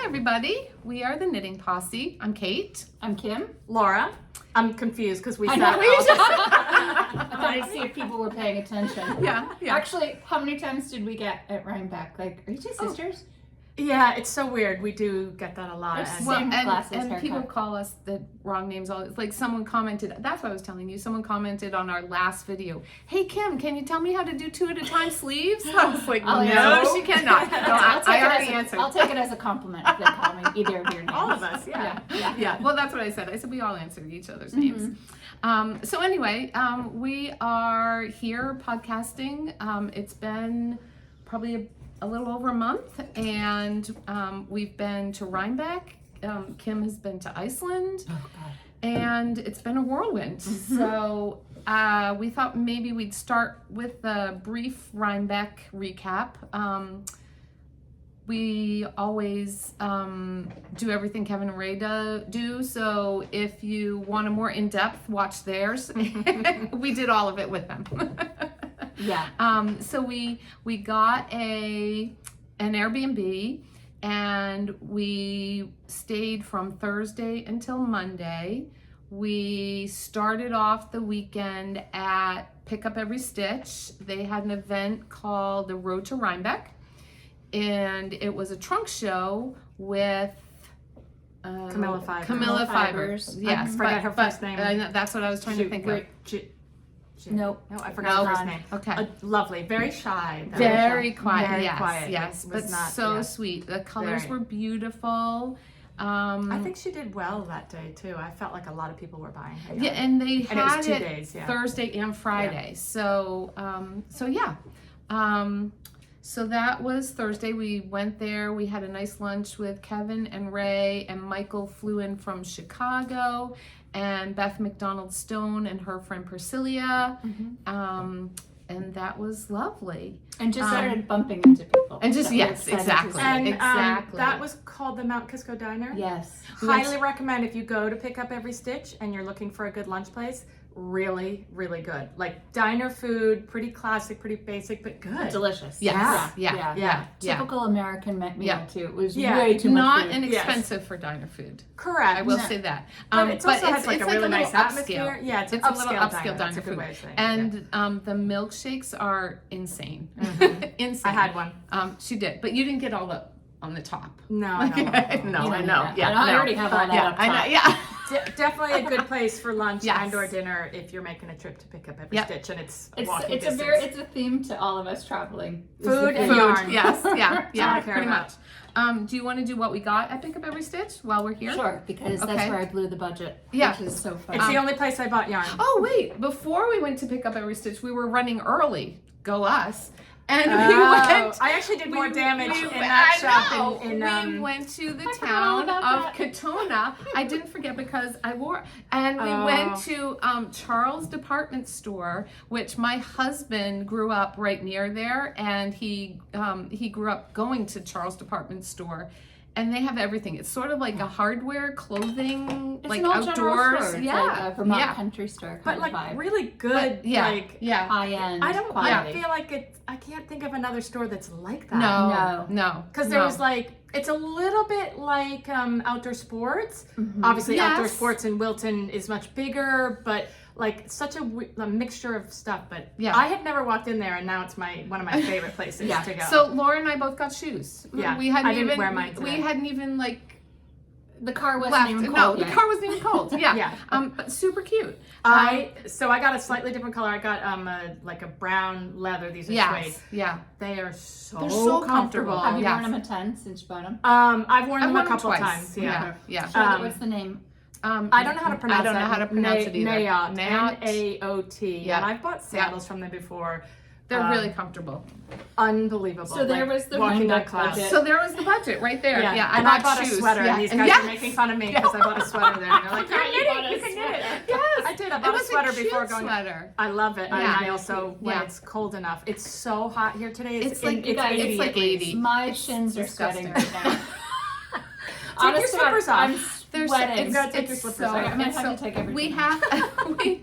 everybody. We are the Knitting Posse. I'm Kate. I'm Kim. Laura. I'm confused because we said I thought I'd see if people were paying attention. Yeah. Actually, how many times did we get at Rhinebeck? Like, are you two sisters? Yeah, it's so weird. We do get that a lot. Same glasses, and haircut. people call us the wrong names. All like someone commented. That's what I was telling you. Someone commented on our last video. Hey Kim, can you tell me how to do 2 at a time sleeves? I was like, no, she cannot. No, I already answered. I'll take it as a compliment if they call me either of your names. All of us, yeah. Yeah. Well, that's what I said. I said we all answered each other's names. So anyway, we are here podcasting. It's been probably a little over a month, and we've been to Rhinebeck. Kim has been to Iceland, and it's been a whirlwind. So we thought maybe we'd start with a brief Rhinebeck recap. We always do everything Kevin and Ray do, so if you want a more in-depth, watch theirs. We did all of it with them. Yeah. So we got an Airbnb, and we stayed from Thursday until Monday. We started off the weekend at Pick Up Every Stitch. They had an event called the Road to Rhinebeck, and it was a trunk show with Camilla Fibre. Camilla Fibers. Yes, I forget her first name. That's what I was trying to think of. Nope. No, I forgot her first name. Okay. Lovely. Very shy. Very quiet. Very yes, quiet. yes. It was But not, so yeah. sweet. The colors Very. were beautiful. I think she did well that day too. I felt like a lot of people were buying her. Yeah, and they And it was had 2 it days, yeah. Thursday and Friday. So yeah. So that was Thursday. We went there. We had a nice lunch with Kevin and Ray, and Michael flew in from Chicago, and Beth McDonald Stone and her friend Priscilla. And that was lovely. And just started bumping into people. And just, that yes, were excited to exactly. see. And Exactly. that was called the Mount Kisco Diner. Yes. Highly recommend if you go to Pick Up Every Stitch and you're looking for a good lunch place. Really, really good. Like diner food, pretty classic, pretty basic, but good. Delicious. Yes. Yeah. Typical American meal Yeah. too. It was Yeah. way too much Not food. inexpensive for diner food. Correct. I will say that. But it also has like a really nice little atmosphere. upscale. Yeah, it's an a little upscale upscale diner. That's diner a good food. way of saying it, And the milkshakes are insane. Insane. I had one. She did, but you didn't get all up on the top. No, I know. No, You I don't know. need that. Yeah, I no. already have all that Yeah, up I know. top. Yeah. Definitely a good place for lunch Yes. and or dinner if you're making a trip to Pick Up Every Yep. Stitch, and it's It's walking a distance. it's a theme to all of us traveling. Is Food the and food. yarn. Yes. Yeah. Yeah. I care Pretty about. much. Do you want to do what we got at Pick Up Every Stitch while we're here? Sure, because Okay. that's where I blew the budget. Yeah. Which is so fun. It's the only place I bought yarn. Oh wait! Before we went to Pick Up Every Stitch, we were running early. Go us! And we Oh, went. I actually did more damage in I that shop. know. We went to the town of Katona. I didn't forget because I wore. And we went to Charles Department Store, which my husband grew up right near there, and he grew up going to Charles Department Store. And they have everything. It's sort of like a hardware, clothing, It's like an old general outdoors. store. It's Yeah, like a Vermont yeah. country store But kind like of vibe. really good, Yeah, like yeah. High end. I don't quality. feel like it. I can't think of another store that's like that. No. Because there was like, it's a little bit like outdoor sports. Obviously, Yes. outdoor sports in Wilton is much bigger, but like such a mixture of stuff. But Yeah. I had never walked in there, and now it's one of my favorite places Yeah. to go. So Laura and I both got shoes. Yeah, we hadn't I didn't even wear mine we today. hadn't even like The car wasn't left. even cold No, yet. the car wasn't even cold. Yeah. Yeah. But super cute. So I got a slightly different color. I got like a brown leather. These are suede. Yes. Yeah. They are so, They're so comfortable. Have you Yes. worn them a ton since you bought them? I've worn them I've a couple twice. times. Yeah. Yeah. What's the name? I don't know how to pronounce I don't know how to pronounce it either. Naot. Naot. Naot. Yeah. And I've bought sandals from them before. They're really comfortable. Unbelievable. So there was the walking Rhinebeck that class. budget. So there was the budget right there. Yeah. and I bought shoes. a sweater, Yeah. and these guys yes. are making fun of me because I bought a sweater there. And they're like, Yeah, "You're you bought knitting, a you can knit it." sweater. Yes. I did. I It bought a was sweater cute before going. sweater. I love it. Yeah. And I also, when Yeah. it's cold enough, it's so hot here today. It's like it's 80 it's like at least. 80. My shins are disgusting. sweating right now. Take your slippers off. There's sweating. You gotta take your it's slippers so, off. I'm gonna it's have so- to take everything we off.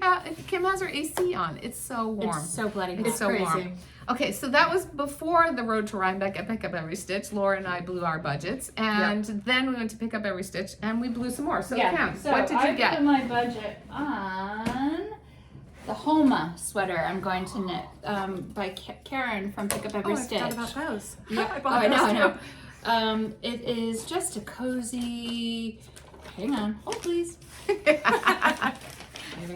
have Kim has her AC on. It's so warm. It's so bloody hot. It's so crazy. warm. Okay, so that was before the road to Rhinebeck at Pick Up Every Stitch. Laura and I blew our budgets, and then we went to Pick Up Every Stitch, and we blew some more. So Kim, so what did you I get? put my budget on the Homa sweater I'm going to knit by Karen from Pick Up Every I Stitch. forgot about those. Yep. I Oh, bought I know, those I too. know. It is just a cozy. Hang on, hold please. Maybe I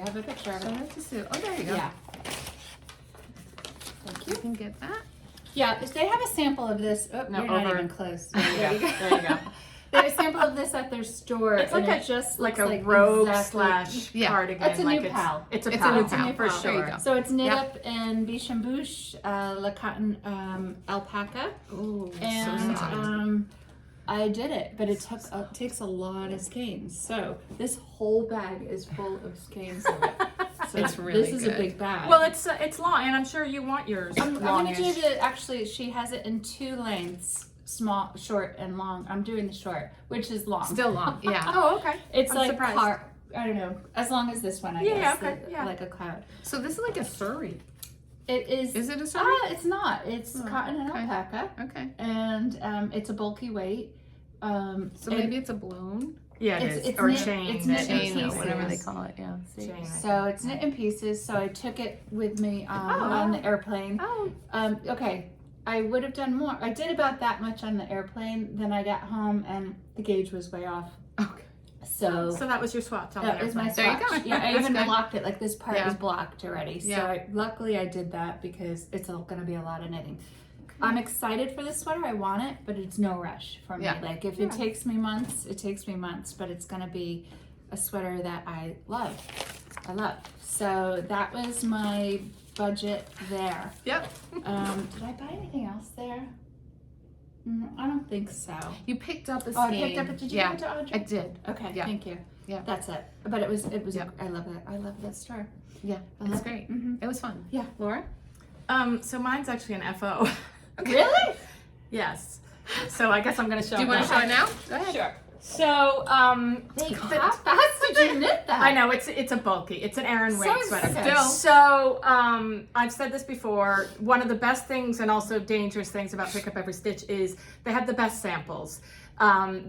have a picture of it. Oh, there you go. Yeah. Thank you. You can get that. Yeah, they have a sample of this. Oh, No, you're not over. even close. There you go. There you go. They have a sample of this at their store. It's like and a it just like looks a robe exactly- / cardigan. It's a like new pal. It's a It's a pal. new It's a pal. new for pal. There you sure. go. So it's knit Yep. up in Biche and Buche, La Cotton alpaca, Ooh, and so soft. I did it, but it takes a lot of skeins. So this whole bag is full of skeins. Of it. So It's really this is good. a big bag. Well, it's long, and I'm sure you want yours I'm gonna do longish. the actually. She has it in 2 lengths. Small, short, and long. I'm doing the short, which is long. Still long, yeah. Oh, okay. It's I'm like surprised. I don't know, as long as this one, I Yeah, guess. okay, yeah. Like a cloud. So this is like a Surrey. It is. Is it a Surrey? It's not. It's Oh, cotton and okay. alpaca, Okay. and it's a bulky weight. So maybe it's a balloon? Yeah, it It's- is. it's Or knit- chain. it's knit knit in Chain or pieces. whatever they call it, yeah. Chain, I So think. it's knit in pieces. So I took it with me on the airplane. Oh. Okay. I would have done more. I did about that much on the airplane. Then I got home and the gauge was way off. Okay. So So that was your swatch on that there. was my There you swatch. go. Yeah, I That's even good. blocked it. Like this part Yeah. is blocked already. So Yeah. luckily I did that because it's going to be a lot of knitting. I'm excited for this sweater. I want it, but it's no rush for me. Yeah. Like if it takes me months, it takes me months. But it's going to be a sweater that I love. So that was my budget there. Yep. Did I buy anything else there? I don't think so. You picked up a Oh, I skein. picked up it. Did you Yeah, go to Audrey? I did. Okay, Yeah. thank you. Yeah. That's it. But it was. Yeah. I love it. I love that store. Yeah, I it's love great. Mhm. It was fun. Yeah. Laura? So mine's actually an FO. Really? Yes. So I guess I'm gonna show Do you it want to now. show it now? Go ahead. Sure. So, Wait, how fast did you knit that? I know it's a bulky. It's an Aran weight So sweater. still. So, I've said this before. One of the best things and also dangerous things about Pick Up Every Stitch is they have the best samples.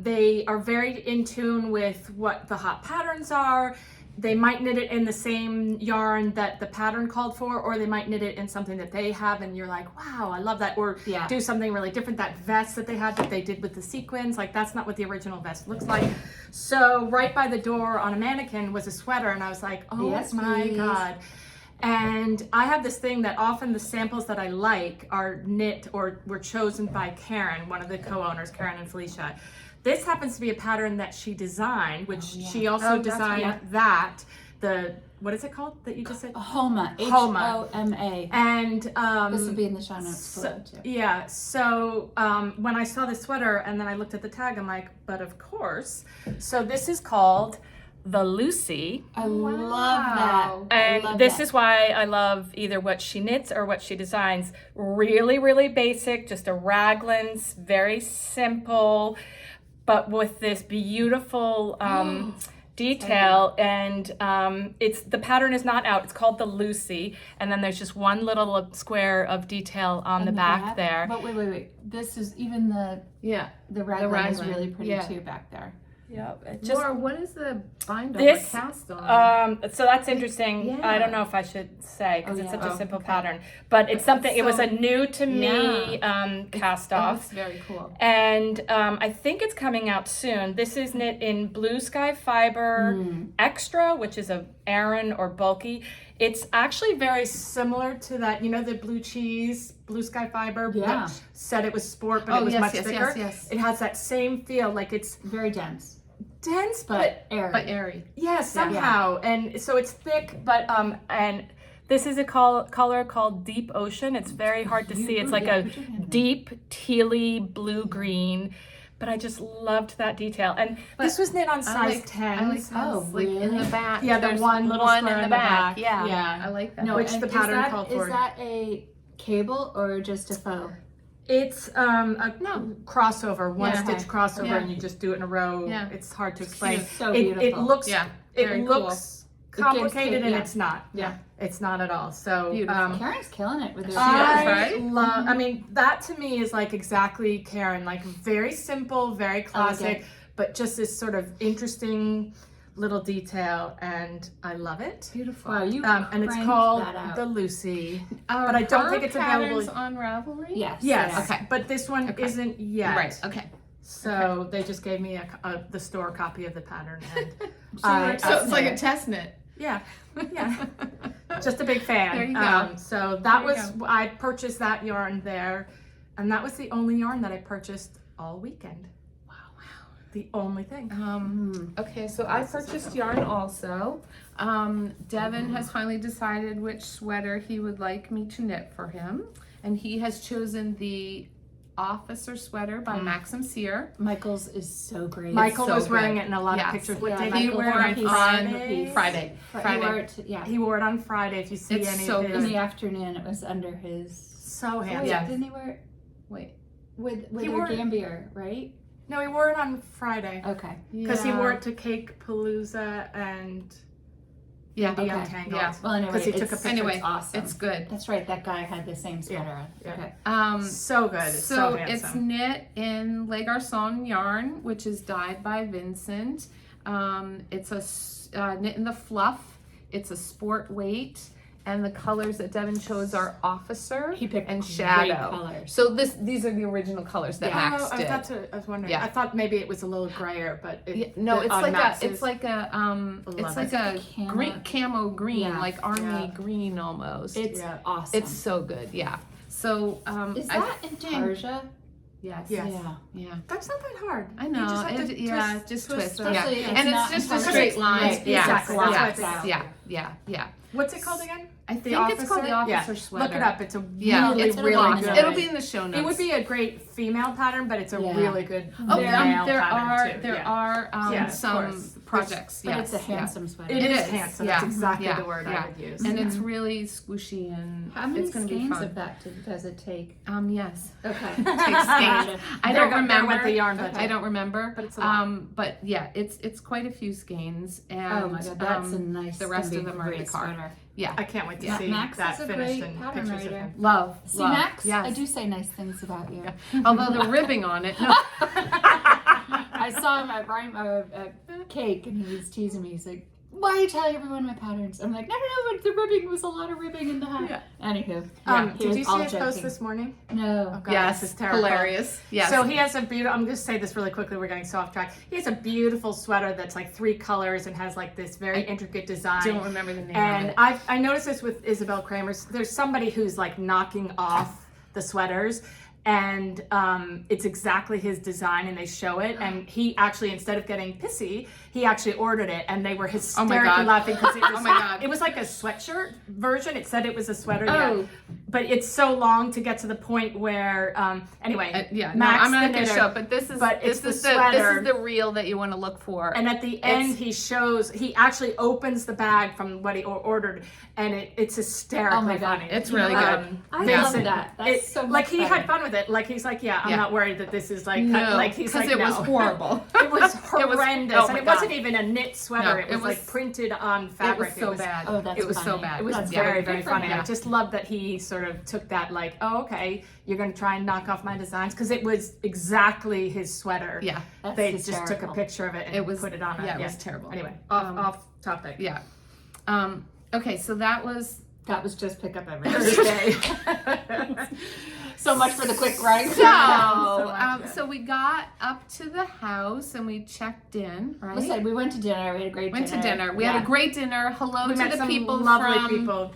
They are very in tune with what the hot patterns are. They might knit it in the same yarn that the pattern called for, or they might knit it in something that they have and you're like, wow, I love that. Or Yeah. do something really different. That vest that they had that they did with the sequins, like that's not what the original vest looks like. So right by the door on a mannequin was a sweater and I was like, oh Yes, my please. God. And I have this thing that often the samples that I like are knit or were chosen by Karen, one of the co-owners, Karen and Felicia. This happens to be a pattern that she designed, which she also Oh, that's designed right. that. The, what is it called that you just said? Homa. Homa. Homa. And This will be in the show notes below too. yeah, so when I saw this sweater and then I looked at the tag, I'm like, but of course. So this is called the Lucy. I love that. And I love this that. is why I love either what she knits or what she designs. Really, really basic, just a raglans, very simple, but with this beautiful detail. And it's the pattern is not out. It's called the Lucy, and then there's just one little square of detail on the back there. But wait. This is even the raglan is raglan, really pretty yeah. too back there. Yep. It Laura, what is the bind on This, cast on? so that's interesting. Yeah. I don't know if I should say because Oh, it's yeah. such a Oh, simple okay. pattern, but it's something. It was so- a new to me Yeah. cast Oh, off, that's very cool. and I think it's coming out soon. This is knit in Blue Sky Fibre Extra, which is a Aran or bulky. It's actually very similar to that. You know the blue cheese, Blue Sky Fibre. Yeah. that said it was sport, but Oh, it was yes, much yes, thicker. yes. It has that same feel. Like it's Very dense, dense, but airy. But airy. yeah, somehow. And so it's thick, but and this is a color called Deep Ocean. It's very hard to see. It's like a deep tealy blue green, but I just loved that detail. And this was knit on size 10. I like how it's like in the back. Yeah, the There's one little one square in the in the back. back. Yeah. Yeah. I like that. No, which and the pattern is that, called for. Is that a cable or just a faux? It's a crossover, one Yeah. stitch crossover, Yeah. and you just do it in a row. Yeah. It's hard to explain. It's so It beautiful. looks Yeah, it very looks complicated, and yeah. it's not. Yeah. It's not at all. So Beautiful. Karen's killing it with her. I- I right? love. I mean, that to me is like exactly Karen. Like very simple, very classic, Elegant. but just this sort of interesting little detail, and I love it. Beautiful. Wow, you And it's cranked called that out. the Lucy. Are but I don't her think it's patterns available- on Ravelry. Yes. Yes. yes. Okay. But this one Okay. isn't yet. Right. Okay. So they just gave me the store copy of the pattern, and So it's like a test knit. yeah, yeah. Just a big fan. There you go. So that There you was I purchased that yarn there, and that was the only yarn that I purchased all weekend. Wow. The only thing. Okay, so I purchased yarn also. Devin has finally decided which sweater he would like me to knit for him, and he has chosen the officer sweater by Maxim Cyr. Michael's is so great. Michael so was wearing good. it in a lot Yes. of pictures. What Yeah, did he Michael wear wore on it on Friday? Friday. He wore it to- yeah. He wore it on Friday. If you see It's any so of In his, the afternoon, it was under his. so Wait, handsome. Yeah. Didn't he wear it Wait. with He her wore it- Gambier, right? No, he wore it on Friday Okay. because he Yeah. wore it to Cake Palooza and Yeah. Be Okay. Untangled. Yeah. Well, anyway, Because he took a it's- picture. Anyway, It's awesome. It's good. That's right. That guy had the same sweater on. yeah. Okay. So good. It's so So handsome. it's knit in Le Garçon yarn, which is dyed by Vincent. It's knit in the fluff. It's a sport weight, and the colors that Devin chose are officer He picked and great shadow. colors. So these are the original colors that Max I did. thought I was wondering. Yeah. I thought maybe it was a little grayer, but Yeah, no, the- it's on like Max's- it's like a Camo. green camo green, Yeah. like army Yeah. green almost. It's Yeah. awesome. It's so good, yeah. So Is I that in think- Tarja? yes, Yes. Yeah. yeah. That's not that hard. I know. You just have to Just twist twist. the- Yeah. Especially And it's not just in a Tarja. straight line. Right, Yeah. exactly. That's Yeah. what I think. Yeah. What's it called again? I think it's called the officer sweater. Look it up. It's a Yeah, really, it's really really good. nice. It'll be in the show notes. It would be a great female pattern, but it's a Yeah. really good Oh, male there pattern too. there yeah. are Yeah, of some course. projects. But Yes, it's a handsome sweater. It is is, handsome. yeah. That's exactly Yeah, the word yeah. I would use. and it's really squishy and How many it's going to be skeins fun. of that does it take? Yes. Okay. Takes skeins. I There don't went remember. the yarn budget. I don't remember. But it's a lot. But yeah, it's quite a few skeins, and Oh my god, that's a nice. the rest gonna of be them are in the great car. sweater. Yeah, I can't wait to Yeah, see Max that is a finished great and pattern pictures of writer. him. love. See, love. Max, Yes. I do say nice things about you. Although the ribbing on it, no. I saw him at Cake, and he was teasing me. He's like, "Why are you telling everyone my patterns?" I'm like, "No, but the ribbing was a lot of ribbing in the hat." Yeah. Anywho, he Did was you all see his post joking. this morning? No. Oh, God, Yes, this is terrible. hilarious. Yes. So he has a beautiful, I'm going to say this really quickly, we're getting so off track. He has a beautiful sweater that's like 3 colors and has like this very intricate design. don't remember the name And of it. I noticed this with Isabel Kramer's. There's somebody who's like knocking off the sweaters, and it's exactly his design, and they show it. And he actually, instead of getting pissy, he actually ordered it, and they were hysterically God. laughing because it was, Oh my God. it was like a sweatshirt version. It said it was a sweater, Oh. yeah. But it's so long to get to the point where, anyway, Yeah, Max I'm not the going to knitter, show it, but this is but this it's the is sweater. this is the reel that you want to look for. And at the end, he actually opens the bag from what he ordered, and it's hysterically Oh my God. funny. It's really good. I Vincent, love that. That's so much like he better. had fun with it. Like he's like, yeah, I'm Yeah. not worried that this is like, No, like he's like, it no. was horrible. It was It was- horrendous, oh and my it God. wasn't even a knit sweater. No, it was like printed on It fabric. was so bad. Oh, that's it was so funny. bad. It was That's very, good very for funny. him. I just love that he sort of took that, like, oh, okay, you're going to try and knock off my designs, because it was exactly his sweater. Yeah, That's They just took a hysterical. picture of it and put it on. Yeah, it was terrible. Anyway, off topic. Yeah. Okay, so that was That was just pick up every Thursday. So much for the quick ride. so we got up to the house and we checked in, right? Listen, we went to dinner. We had a great Went dinner. to dinner. We had a great dinner. Hello We to met the some people lovely from people.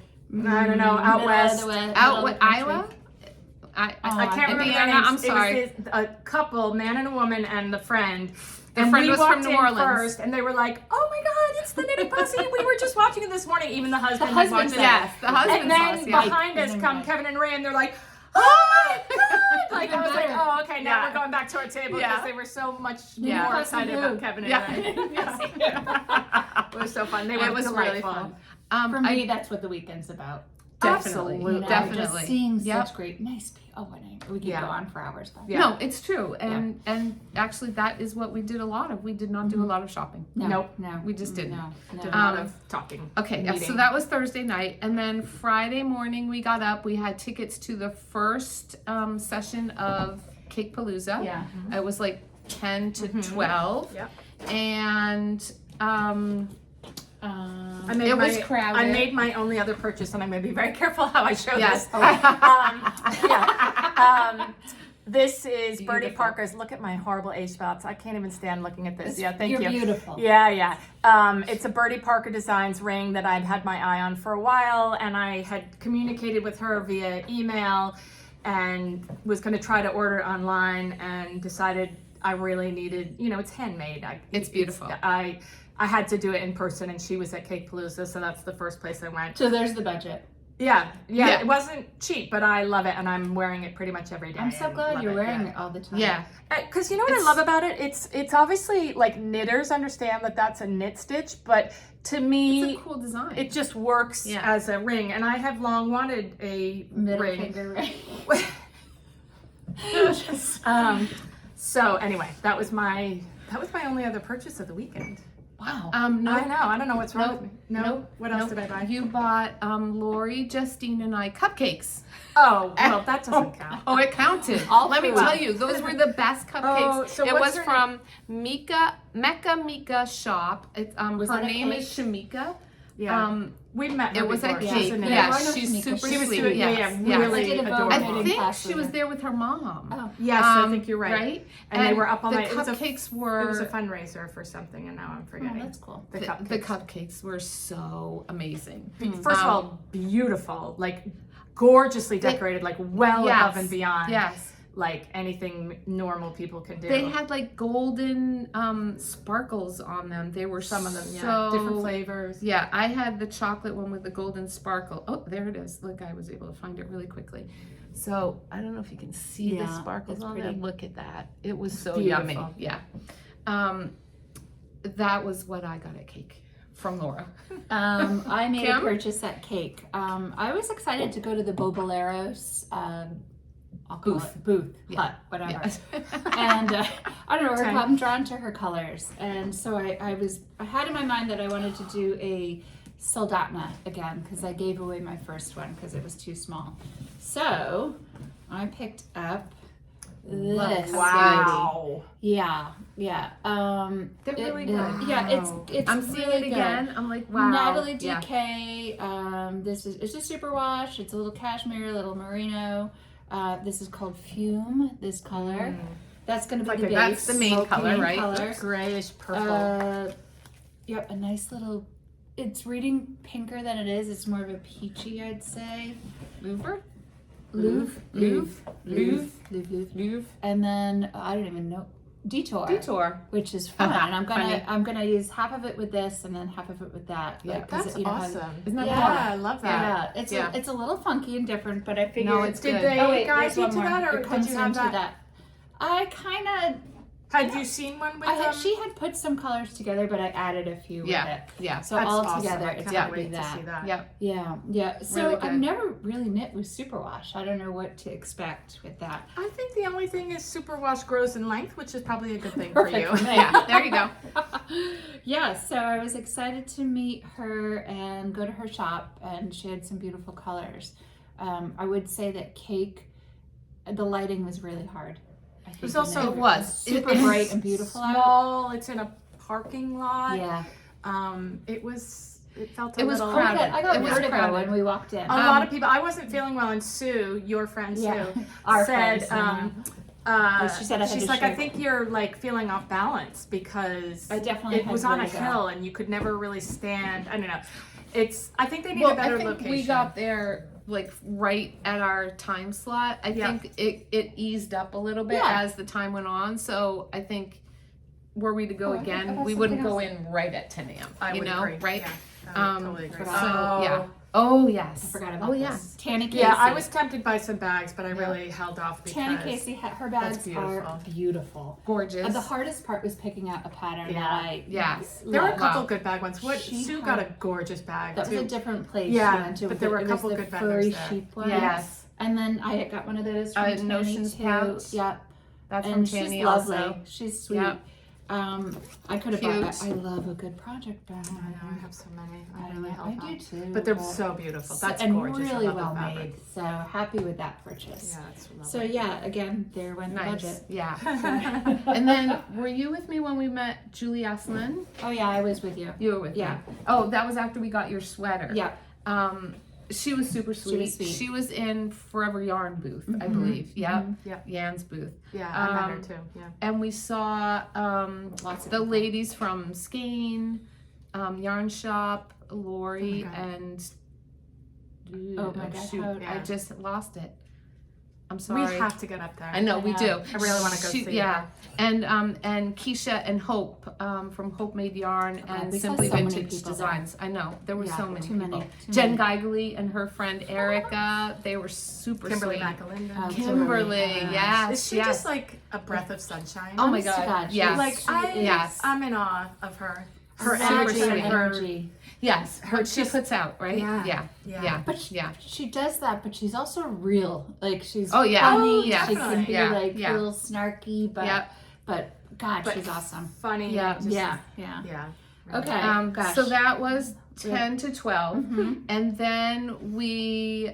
I don't know, out west. out with Iowa. I can't remember their Indiana. names. I'm sorry. It was a couple, man and a woman, and the friend. The and friend we was walked from New in Orleans. first, and they were like, "Oh my God, it's the Knitting Posse! We were just watching it this morning." Even the husband. had husband watched said it. Yes, the husband. And then sauce, yeah. behind us And come then Kevin and Ray, and they're like, "Oh my God!" Like I was like, better. "Oh, okay, now Yeah. we're going back to our table," Yeah. because they were so much Yeah. more Posse excited who? about Kevin and Yeah. Ray. It was so fun. They were It was really delightful. fun. For me, that's what the weekend's about. Definitely, Absolutely. You know, definitely. Just seeing Yep. such great, nice people. oh, we could Yeah. go on for hours. But Yeah. No, it's true. And actually that is what we did a lot of. We did not do a lot of shopping. no, Nope. no, We just didn't. no, Did no. a lot of talking. Okay, yeah, so Meeting. that was Thursday night. And then Friday morning we got up. We had tickets to the first session of Cake Palooza. Yeah. It was like 10 to 12. Yep. And It was crowded. I made my only other purchase, and I'm going to be very careful how I show Yes. this. This is Birdie Beautiful. Parker's. Look at my horrible H-spots. I can't even stand looking at this. Thank You're you. beautiful. Yeah. It's a Birdie Parker Designs ring that I'd had my eye on for a while, and I had communicated with her via email and was going to try to order it online and decided I really needed, it's handmade. It's beautiful. I had to do it in person, and she was at Cake Palooza, so that's the first place I went. So there's the budget. Yeah. Yeah. It wasn't cheap, but I love it, and I'm wearing it pretty much every day. I'm so and glad love you're it, wearing yeah. it all the time. yeah. Because you know what I love about it? It's obviously like knitters understand that that's a knit stitch, but to me, It's a cool design. it just works Yeah. as a ring, and I have long wanted a Middle ring. finger ring. So anyway, that was my only other purchase of the weekend. Wow. no, I know. I don't know what's wrong Nope. with me. No. Nope. What else Nope. did I buy? You bought Lori, Justine, and I cupcakes. Oh, well, that doesn't count. Oh, it counted. All Let me food. tell you, those were the best cupcakes. Oh, so it what's was her from Mecca Mika shop. It, her Prada name cake? is Shamika. Yeah. We met her It was before. at Yeah. Cake. She's a knitter. Yeah, I know she's Shamika. super She was sweet. doing, yes. yeah, yes. really I did a adorable. I knitting think class she with was her. there with her mom. Oh. Yes, I think you're right. Right? And they were up all the night. It was a cupcakes were. It was a fundraiser for something, and now I'm Oh, forgetting. that's cool. The the cupcakes. cupcakes were so amazing. First of all, beautiful, like gorgeously decorated, like well Yes. above and beyond, Yes. like anything normal people can do. They had like golden sparkles on them. They were some of them, so different flavors. Yeah, I had the chocolate one with the golden sparkle. Oh, there it is. Look, I was able to find it really quickly. So I don't know if you can see the Yeah, sparkles it's on pretty. it. Look at that. It was so beautiful. yummy. Yeah. That was what I got at Cake from Laura. I made Kim? a purchase at Cake. I was excited to go to the Boboleros I'll call Booth. it booth, Yeah. hut, whatever. Yes. And I don't know, Okay. I'm drawn to her colors, and so I had in my mind that I wanted to do a Soldatna again because I gave away my first one because it was too small. So I picked up this. Wow. Yeah. They're really good. Yeah, it's I'm seeing really it good. again. I'm like, wow. Natalie Yeah. DK. It's a super wash. It's a little cashmere, a little merino. This is called Fume. This color. That's going to be Like the a- base. that's the main smoky color, right? color. Grayish purple. Yep, a nice little. It's reading pinker than it is. It's more of a peachy, I'd say. Louvre? Louvre. Louvre. And then I don't even know. Detour. Detour. Which is fun. And Funny. I'm gonna use half of it with this and then half of it with that. Yeah, like, 'cause That's it, you know, awesome. Isn't that Yeah. Yeah, I love that. Yeah, it's Yeah. it's a little funky and different, but I figured. No, it's Did good. they Oh wait, guide there's you one to more. that, or It did comes you have into that? I kind of. Had you seen one with She had put some colors together, but I added a few Yeah. with it. Yeah. So That's all awesome. together, I it's cannot gonna be wait to that. see that. Yep. Yeah. So Really I've good. never really knit with superwash. I don't know what to expect with that. I think the only thing is superwash grows in length, which is probably a good thing for you. Perfect for me. Yeah, there you go. Yeah, so I was excited to meet her and go to her shop, and she had some beautiful colors. I would say that Cake, the lighting was really hard. I think was also- in It was. super It's bright and beautiful out. Small. It's in a parking lot. Yeah, It felt a It was little. crowded. I got It was vertigo crowded. when we walked in. A lot of people. I wasn't feeling well, and Sue, your friend Sue, Yeah. Our said, friends, she she said I had she's to like, I shake. think you're like feeling off balance because I definitely it had was on a vertigo. hill and you could never really stand. I don't know. I think they need Well, a better I think location. we got there like right at our time slot. I Yeah. think it eased up a little bit Yeah. as the time went on. So I think were we to go Oh, I think I again, got we wouldn't something go else. in right at 10 a.m. I you would know, agree. right? Yeah, I would totally agree. So forgot. yeah. Oh yes. I forgot about Oh this. yeah. Tannei Casey. Yeah, I was tempted by some bags, but I really held off because Tannei Casey, her bags beautiful. are beautiful. Gorgeous. The hardest part was picking out a pattern Yeah. that I Yes. there were a love. couple Wow. good bag ones. She Sue got a gorgeous bag That too. was a different place. Yeah, she went to. but there were a It was couple the good furry vendors there. sheep one. Yes. And then I got one of those from Tannei Notions too. pouch. Yep. That's And from she's Tannei lovely. also. She's sweet. Yep. I could have bought that. I love a good project bag. I know, I have so many. I really I love do them. too. But they're so beautiful. That's and gorgeous. I really love the well fabric. made. So happy with that purchase. Yeah, it's lovely. So yeah, again, there went the Nice. budget. Yeah. And then, were you with me when we met Julie Aslin? Oh yeah, I was with you. You were with Yeah. me. Oh, that was after we got your sweater. Yeah. She was super sweet. She was sweet. She was in Forever Yarn booth, I Mhm. believe. Yeah. Yeah. Yan's booth. Yeah, I met her too. Yeah. And we saw Lots of the people. ladies from Skein, Yarn Shop, Lori, Oh my God. and Oh my God, shoot, how- I just lost it. I'm We sorry. have to get up there. I know, we do. I really wanna go see Yeah, her. and Keisha and Hope from Hope Made Yarn and we saw Simply so many Vintage people Designs. I know, there were Yeah, so many too people. many, too Jen many. Geigely and her friend Erica, they were super Kimberly sweet. McAlinda. Oh, Kimberly, yes, Is she yes. just like a breath of sunshine? Oh my Honest to God, God, she yes. is- Like Yes. I'm in awe of her. Her Super energy sweet. and her. energy. Yes, Her what she just- puts out, right? Yeah. Yeah, Yeah. yeah, But she, yeah. she does that, but she's also real. Like she's Oh, yeah. funny. Oh, yeah. She can be Yeah, like yeah. a little snarky, but Yep. but God, But she's awesome. Funny. Yeah. just- Yeah. Yeah. Okay. Gosh. So that was 10 to 12, Mhm. and then we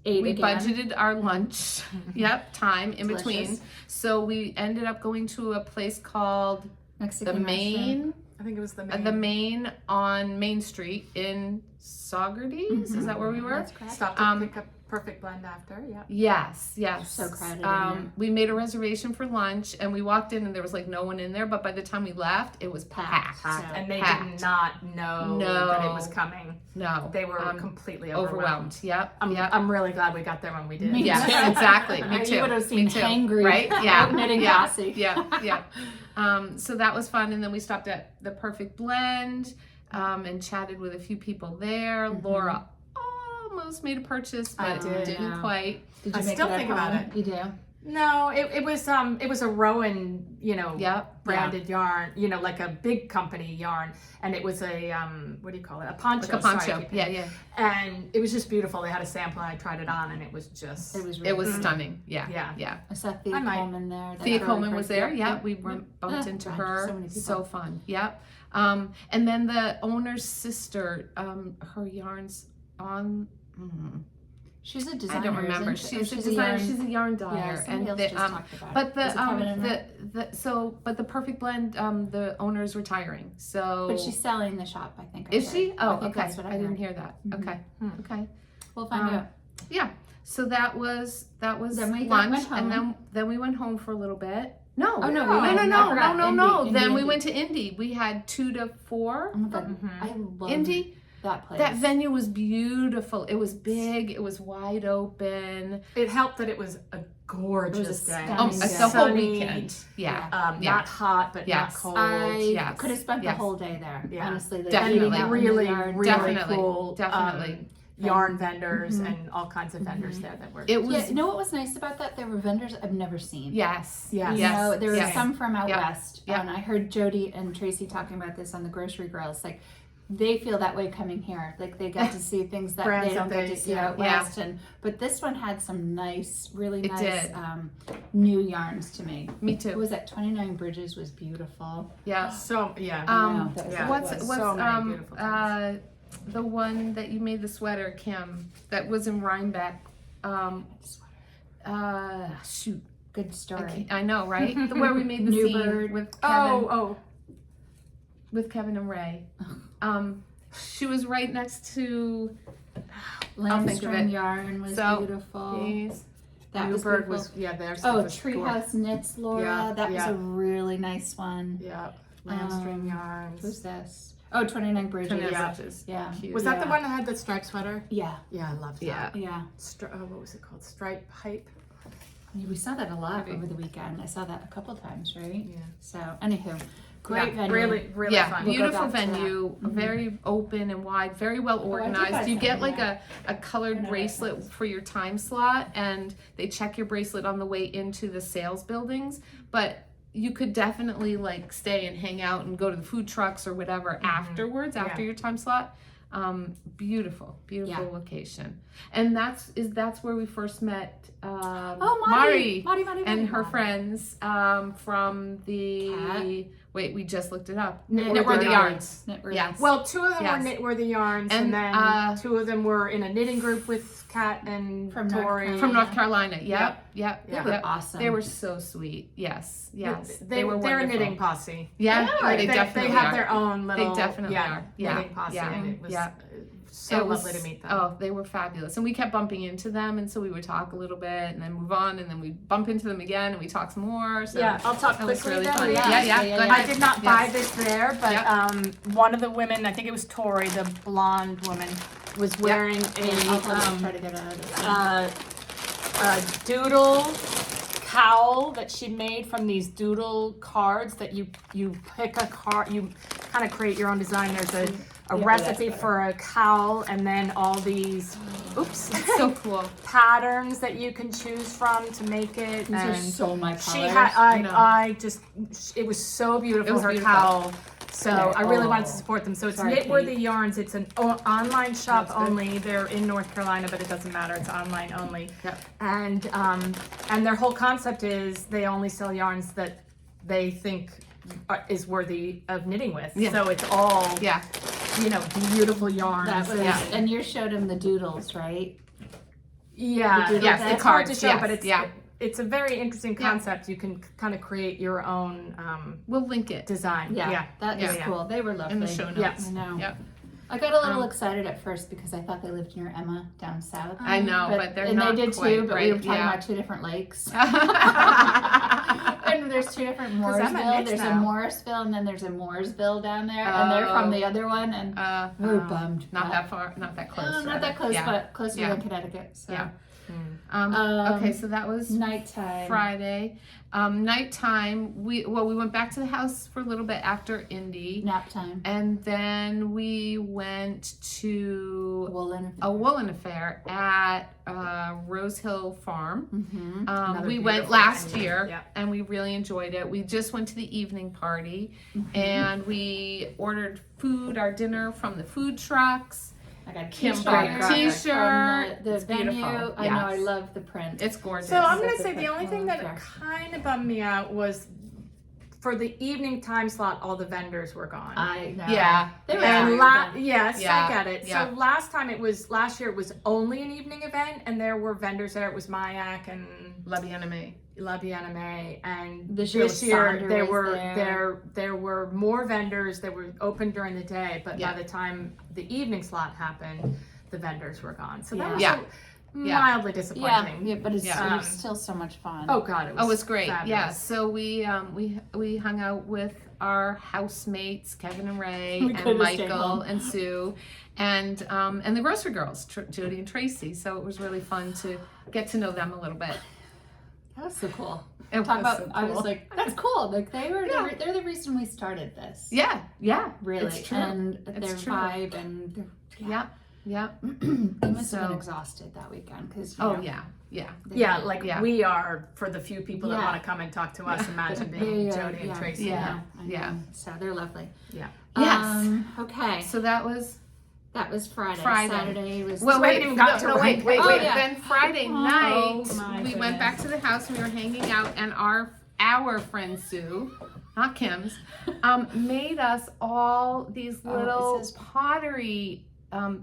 Ate we again. budgeted our lunch. Yep, time in between. Delicious. So we ended up going to a place called Mexican the Main. I think it was the main. The Main on Main Street in Saugerties. Is that where we were? That's correct. Stop to pick up Perfect Blend after. Yeah. Yes, yes. So crowded in there. We made a reservation for lunch, and we walked in, and there was like no one in there. But by the time we left, it was packed. Packed. And they Packed. did not know No. that it was coming. No, They were completely overwhelmed. overwhelmed. Yep, I'm, yep. I'm really glad we got there when we did. Me Yes, too. exactly. Me too. You would have seen Me too. hangry, Right? Yeah. knitting yeah. Cassie. Yeah. Yeah. So that was fun, and then we stopped at the Perfect Blend and chatted with a few people there. Laura almost made a purchase, I but did. didn't Yeah. quite. Did I you make still it at think about home? it. You do. No, it was a Rowan, Yep. branded yarn, like a big company yarn, and it was a what do you call it? A poncho. Like a Sorry, poncho. I keep Yeah. thinking. Yeah. And it was just beautiful. They had a sample, and I tried it on, and it was just. It was. Really It was good. stunning. Yeah. Yeah. Yeah. I saw Thea I might- Coleman there. That's Thea really Coleman was great. there. Yeah, Yep. we bumped into God, her. so many people. So fun. Yep. And then the owner's sister, her yarns on. She's a designer. I don't remember. Isn't she? She's a Or designer. yarn- She's a yarn dyer, Yeah, somebody and else the, just talked about it. but Was it Kevin and her? the Perfect Blend, the owner is retiring. So, But she's selling the shop, I think. I is heard. she? I Oh, think okay. that's what I didn't heard. hear that. Mhm. Okay, okay. We'll find out. Yeah. So that was Then we lunch, went home. and then we went home for a little bit. No, Oh, no, we no, went- I no, forgot. Indy, Then we Indy. went to Indy. We had 2 to 4. Oh my God, Mhm. I love Indy. that place. That venue was beautiful. It was big. It was wide open. It helped that it was a gorgeous day. stunning Oh, day. the whole Sunny, weekend. Yeah. Yeah. Not hot, but Yes. not cold. I Yes. could have spent Yes. the whole day there. Yeah. Honestly, like Definitely. eating out in the really, yard. really Definitely. cool. Definitely. Yarn vendors Mhm. and all kinds of vendors there that were. It was. Yeah, you know what was nice about that? There were vendors I've never seen. Yes. Yes. You Yes. know, there were yes. some from out Yep. west, Yep. and I heard Jody and Tracy talking about this on the Grocery Girls. Like, they feel that way coming here. Like, they get to see things that Brands they don't that get they- to see yeah. out west. And but this one had some nice, really It nice did. new yarns to me. Me It too. was at 29 Bridges was beautiful. Yeah. So yeah. That was yeah. What's it was. So many beautiful things. the one that you made the sweater, Kim, that was in Rhinebeck? Shoot. Good story. I know, right? Where we made the New scene Bird. with Kevin, Oh. with Kevin and Ray. She was right next to. I'll think of Lamstring it. yarn was So, beautiful. Yes. That was Newburgh beautiful. was their Oh, stuff was Treehouse Knits, Laura. Yeah, that was yeah. a really nice one. Yeah. Lamstring yarns. Who's this? Oh, 29 Bridges. Tannei Yeah. Bridges. Yeah. Cute. Was that the Yeah. one that had the striped sweater? Yeah. Yeah, I loved that. Yeah. Yeah. What was it called? Stripe hype. We saw that a lot Maybe. over the weekend. I saw that a couple times, right? Yeah. So, anywho, great Yeah, venue. Really, really Yeah, fun. We'll go beautiful back to that. venue, very open and wide, very well I did buy organized. You get something, like a colored I know bracelet that for your time slot, and they check your bracelet on the way into the sales buildings. But you could definitely like stay and hang out and go to the food trucks or whatever afterwards, after Yeah. your time slot. Beautiful Yeah. location. And that's where we first met Mari and her friends from the Cat. wait, we just looked it up. Knitworthy Knitworthy Yarns. Knitworthy. Yes. Well, 2 of them Yes. were Knitworthy Yarns, and then 2 of them were in a knitting group with Kat and From North Tori. Carolina. From North Carolina. Yep. They were awesome. They were so sweet. Yes. Yes. They're a wonderful. knitting posse. Yeah. Yeah, They definitely have are. their own little. They definitely are. Yeah. knitting posse, Yeah. and it was Yeah. so It was- lovely to meet them. Oh, they were fabulous. And we kept bumping into them, and so we would talk a little bit and then move on, and then we bump into them again and we talk some more. So Yeah, I'll talk that was quickly really then. fun. Yeah. Yeah. Go I I ahead. did not buy this there, but Yep. one of the women, I think it was Tori, the blonde woman, was wearing I'll try a to get out of this. doodle cowl that she made from these doodle cards that you pick a card, you kind of create your own design. There's a Yeah, recipe that's for a cowl, and then all these So cool. patterns that you can choose from to make it. These are and so my she colors. had know. I just it was so beautiful, It was her beautiful. cowl. So I really wanted to Oh. support them. So it's Sorry, Knitworthy Kate. Yarns. It's an online shop That's good. only. They're in North Carolina, but it doesn't matter. It's online only. Yep. And their whole concept is they only sell yarns that they think is worthy of knitting with. Yeah. So it's all Yeah. beautiful yarns. That was, Yeah. and you showed him the doodles, right? Yeah, The doodle Yes, deck? the it's hard to cards. show, Yes. but it's yeah. it's a very interesting Yeah. concept. You can kind of create your own We'll link it design. Yeah, that is Yeah. cool. They were lovely. in the show notes. Yeah. I know. Yep. I got a little Um, excited at first because I thought they lived near Emma down south. I know, but they're and not they did quite, too, but right? we were talking Yeah. about 2 different lakes. yeah. And there's 2 different Emma Mooresville. knits There's a now. Morrisville and then there's a Mooresville down there, and they're from the other one, and we're bummed. Not but- that far, not that close. not rather. that close, Yeah. but closer Yeah. than Connecticut. So. Yeah. Um, Okay, so that was Nighttime. Friday. Nighttime, we went back to the house for a little bit after Indy, Nap time. and then we went to Woolen. a woolen affair at Rose Hill Farm. Mm-hmm. Another We went beautiful last venue. year, Yeah. and we really enjoyed it. We just went to the evening party, Mm-hmm. and we ordered food, our dinner from the food trucks. I got a Kim t-shirt. bought a from t-shirt. The It's venue. beautiful. I know. I Yes. love the print. It's gorgeous. So I'm That's gonna a say the only thing that fair. kind of bummed me out was for the evening time slot, all the vendors were gone. I know. Yeah. They were And tired, yes, Yeah, I get it. yeah. So last year it was only an evening event, and there were vendors there. It was Mayak and La Bien-Aimée. La Bien-Aimée, and This this year year was there Sonder were was there were more vendors that were open during the day, but Yeah. by the time the evening slot happened, the vendors were gone. So that was Yeah. so mildly Yeah, disappointing. yeah, but it's Yeah. it was still so much fun. Oh God, it was. Oh, it was great. fabulous. Yeah. So we hung out with our housemates, Kevin and Ray, We and could've stayed Michael home. and Sue, and the grocery girls, Jody and Tracy. So it was really fun to get to know them a little bit. That was so cool. It Talk was about. so I was cool. like, that's cool. Like they were. Yeah. They're the reason we started this. Yeah. Yeah. Really. It's true. And It's their true. vibe and their. Yeah. Yeah. They must have So- been exhausted that weekend because. Oh yeah. Yeah. Yeah, like Yeah. we are for the few people that Yeah. want to come and talk to us. Imagine being Jody and Tracy. Yeah. I know. Yeah. So they're lovely. Yeah. Yes. Okay. So that was That was Friday. Friday. Saturday was. well. we Wait, haven't even gotten to wait. Oh, Wait. yeah. Then Friday Oh, night, my we went goodness. back to the house and we were hanging out, and our friend Sue, not Kim's, made us all these Oh, it little says- pottery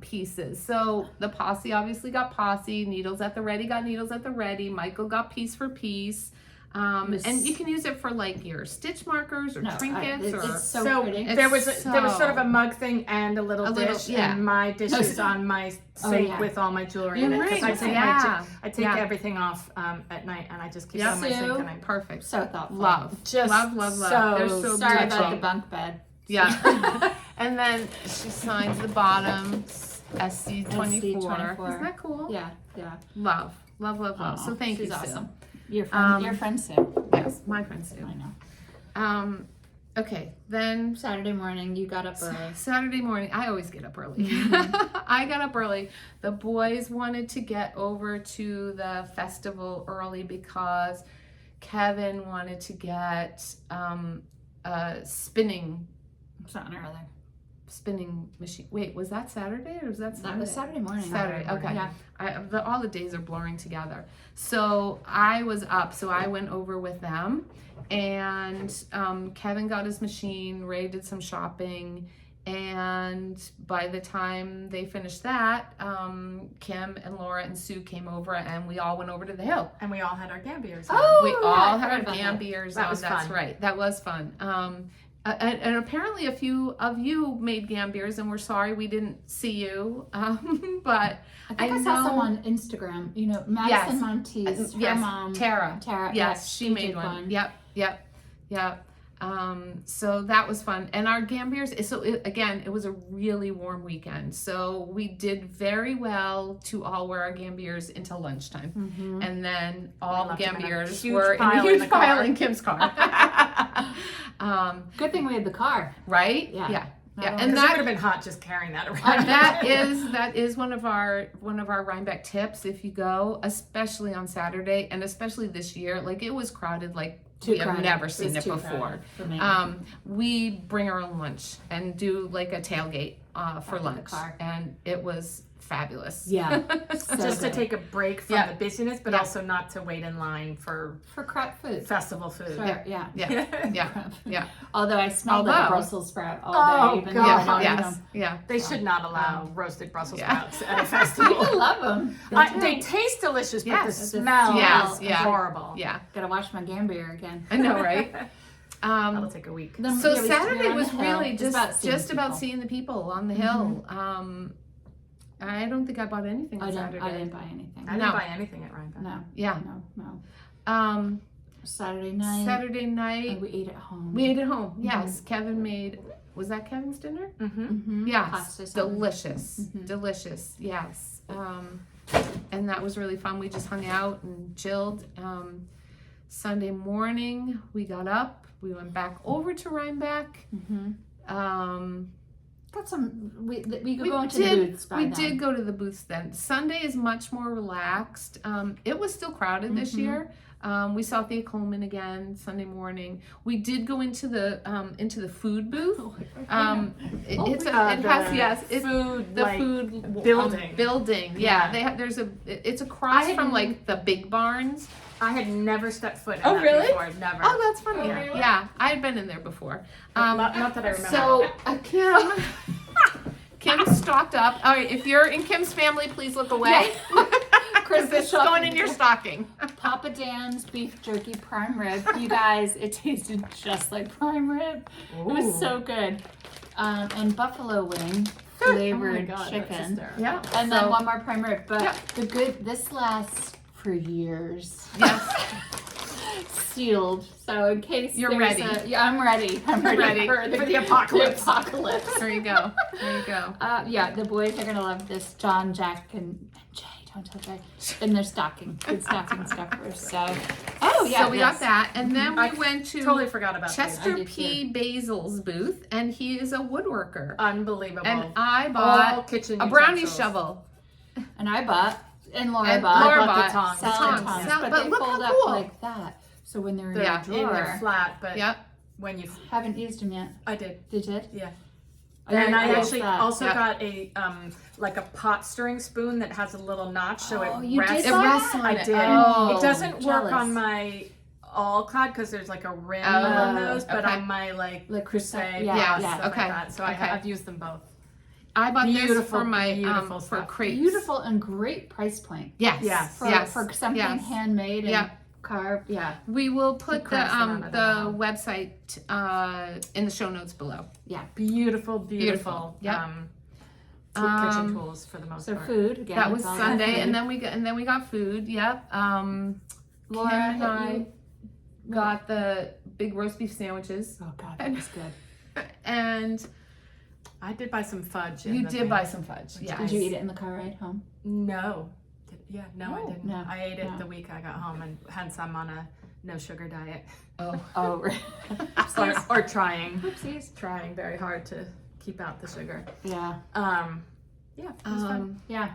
pieces. So the Posse obviously got Posse, needles at the ready got needles at the ready. Michael got piece for piece. And you can use it for like your stitch markers or trinkets or it's so pretty. It's there was sort of so- a mug thing and a little dish, yeah. and my dish is on my sink yeah. with all my jewelry Your in it. 'cause rings, I take yeah. I take Yeah. everything off at night, and I just keep it Yeah. on my sink. Sue. And I perfect. So thoughtful. Love. Just love. so They're so Sorry beautiful. about the bunk bed. Yeah. And then she signs the bottom SC24. SC24. Isn't that cool? Yeah. Love. Oh, So thank you, she's Sue. awesome. Your friend. Your friend Sue. Yes, my friend Sue. I know. Okay, then Saturday morning, you got up early. Saturday morning, I always get up early. I got up early. The boys wanted to get over to the festival early because Kevin wanted to get spinning. Something earlier. spinning machine. Wait, was that Saturday or was that Sunday? That was Saturday morning. Saturday, okay. Yeah. All the days are blurring together. So I was up, so I went over with them, and Kevin got his machine, Ray did some shopping, and by the time they finished that, Kim and Laura and Sue came over, and we all went over to the hill. And we all had our Gambiers. We yeah, all I had our forgot about that. Gambiers That on. was That's fun. right. That was fun. And apparently a few of you made Gambiers, and we're sorry we didn't see you. But I think I saw some on Instagram. You know, Madison Yes. Monteith, her yes, mom. Tara. Tara. Yes, yes, she made did one. Yep. So that was fun. And our Gambiers, again, it was a really warm weekend. So we did very well to all wear our Gambiers until lunchtime. Mm-hmm. And then all the left them in a Gambiers huge were in pile a in huge the pile car. in Kim's car. Good thing we had the car. Right? Yeah. Yeah. Not Yeah. only- And Because it would that have been hot just carrying that around. that is one of our Rhinebeck tips. If you go, especially on Saturday, and especially this year, like it was crowded, like Too we have crowded. never It seen was it too before. crowded for me. We bring our own lunch and do like a tailgate for the lunch, car. and it was fabulous. Yeah. So Just to good. take a break from Yeah. the busyness, but Yeah. also not to wait in line for For crap food. festival food. Sure, yeah. Yeah. Although I smelled like a Although- Brussels sprout all Oh, day. Even God. though I don't eat Yes. them. Yeah. They should not allow roasted Brussels Yeah. sprouts at a festival. People love them. They taste delicious, but Yes. the The smell Yes, is yeah. horrible. Yeah. Gotta wash my Gambier again. I know, right? That'll take a week. Then, So yeah, we used to be Saturday on was the hill. really It's just about people. seeing the people on the hill. I don't think I bought anything on I Saturday. didn't buy anything. I No. didn't buy anything at Rhinebeck. No, Yeah. no. Saturday night. Saturday night we ate at home. we ate at home. Yes, Kevin made. Was that Kevin's dinner? Mm-hmm. Mm-hmm. Yes, Pasta salad. delicious, Mhm. delicious. Yes, and that was really fun. We just hung out and chilled. Sunday morning, we got up. We went back over to Rhinebeck. Mm-hmm. Got some. We could We go into did- the booths by We then. did go to the booths then. Sunday is much more relaxed. It was still crowded this Mhm. year. We saw Thea Coleman again Sunday morning. We did go into the food booth. It has food the like food building. building. Yeah. They have it's I across had from n- like the big barns. I had never stepped foot in Oh, that really? before. Never. Oh, that's funny. Oh, really? Yeah, I had been in there before. Not that I remember. So Kim stocked up. All right, if you're in Kim's family, please look away. Because it's going in your stocking. Papa Dan's beef jerky prime rib. You guys, it tasted just like prime rib. It was so good. And buffalo wing flavored God, that's chicken. hysterical. Yeah. And then one more prime rib. But Yeah. this lasts for years. Yes. Sealed. So in case You're there's ready. Yeah, I'm ready. I'm ready, Ready for the apocalypse. The apocalypse. There you go. There you go. Yeah, the boys are gonna love this. John, Jack, and Jay. Don't tell Jay. In their stocking, good stocking stuffers. So, So we got that, and then we I went to Totally forgot about Chester I did P. Basil's booth, and he is a woodworker. Unbelievable. And I All bought kitchen a brownie utensils. shovel. And I bought, and Laura And bought. Laura I bought bought the tongs. salad tongs. tongs, But but they look fold how up cool. like that. So when they're in Yeah, your In drawer, there flat, but Yep. when you haven't used them yet. I did. Did you? Yeah. Oh, And I love actually that. also Yeah. got a like a pot stirring spoon that has a little notch, so Oh, it you rests. did It that? rests on I it. did. Oh, It doesn't work jealous. on my all cod because there's like a rim Oh, on those, but okay. on my like Like crusade, yeah, Yes, yeah. stuff okay, like that. So okay. I've used them both. I bought this Beautiful, for my beautiful for stuff. crates. Beautiful and great price point. Yes. Yes. For something yes. handmade and Yeah. carved. Yeah. We will put crafts them out of the the website in the show notes below. Beautiful. Beautiful. Yep. Kitchen tools for the most So part. food again. That was it's all Sunday, food. and then we got food. Yep. Laura Kim and hit I you. got the big roast beef sandwiches, Oh God, that was good. and I did buy some fudge. in you the did thing. buy some fudge. Yeah. Did you eat it in the car ride home? No. I Oh, didn't. no, I ate it no. the week I got home, and hence I'm on a no sugar diet. Oh. Oh, right. or trying Oopsies. very hard to keep out the sugar. Yeah. Yeah, it was fun. Yeah.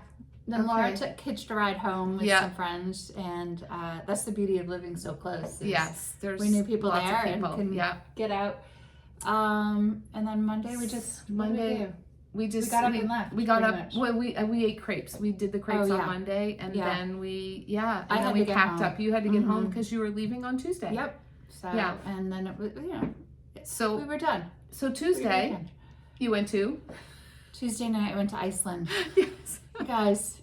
Then Laura Okay. hitched a ride home with Yeah. some friends, and that's the beauty of living so close. is Yes. There's we knew people lots there of people. and can Yeah. get out. And then Monday we just Monday. We got up and left. We got pretty up. much. Well, we ate crepes. We did the crepes on Monday, and then I had to get packed home. up. You had to get home because you were leaving on Tuesday. Yep. So and then it was So we were done. So Tuesday, you went to. Tuesday night I went to Iceland. Yes. Guys,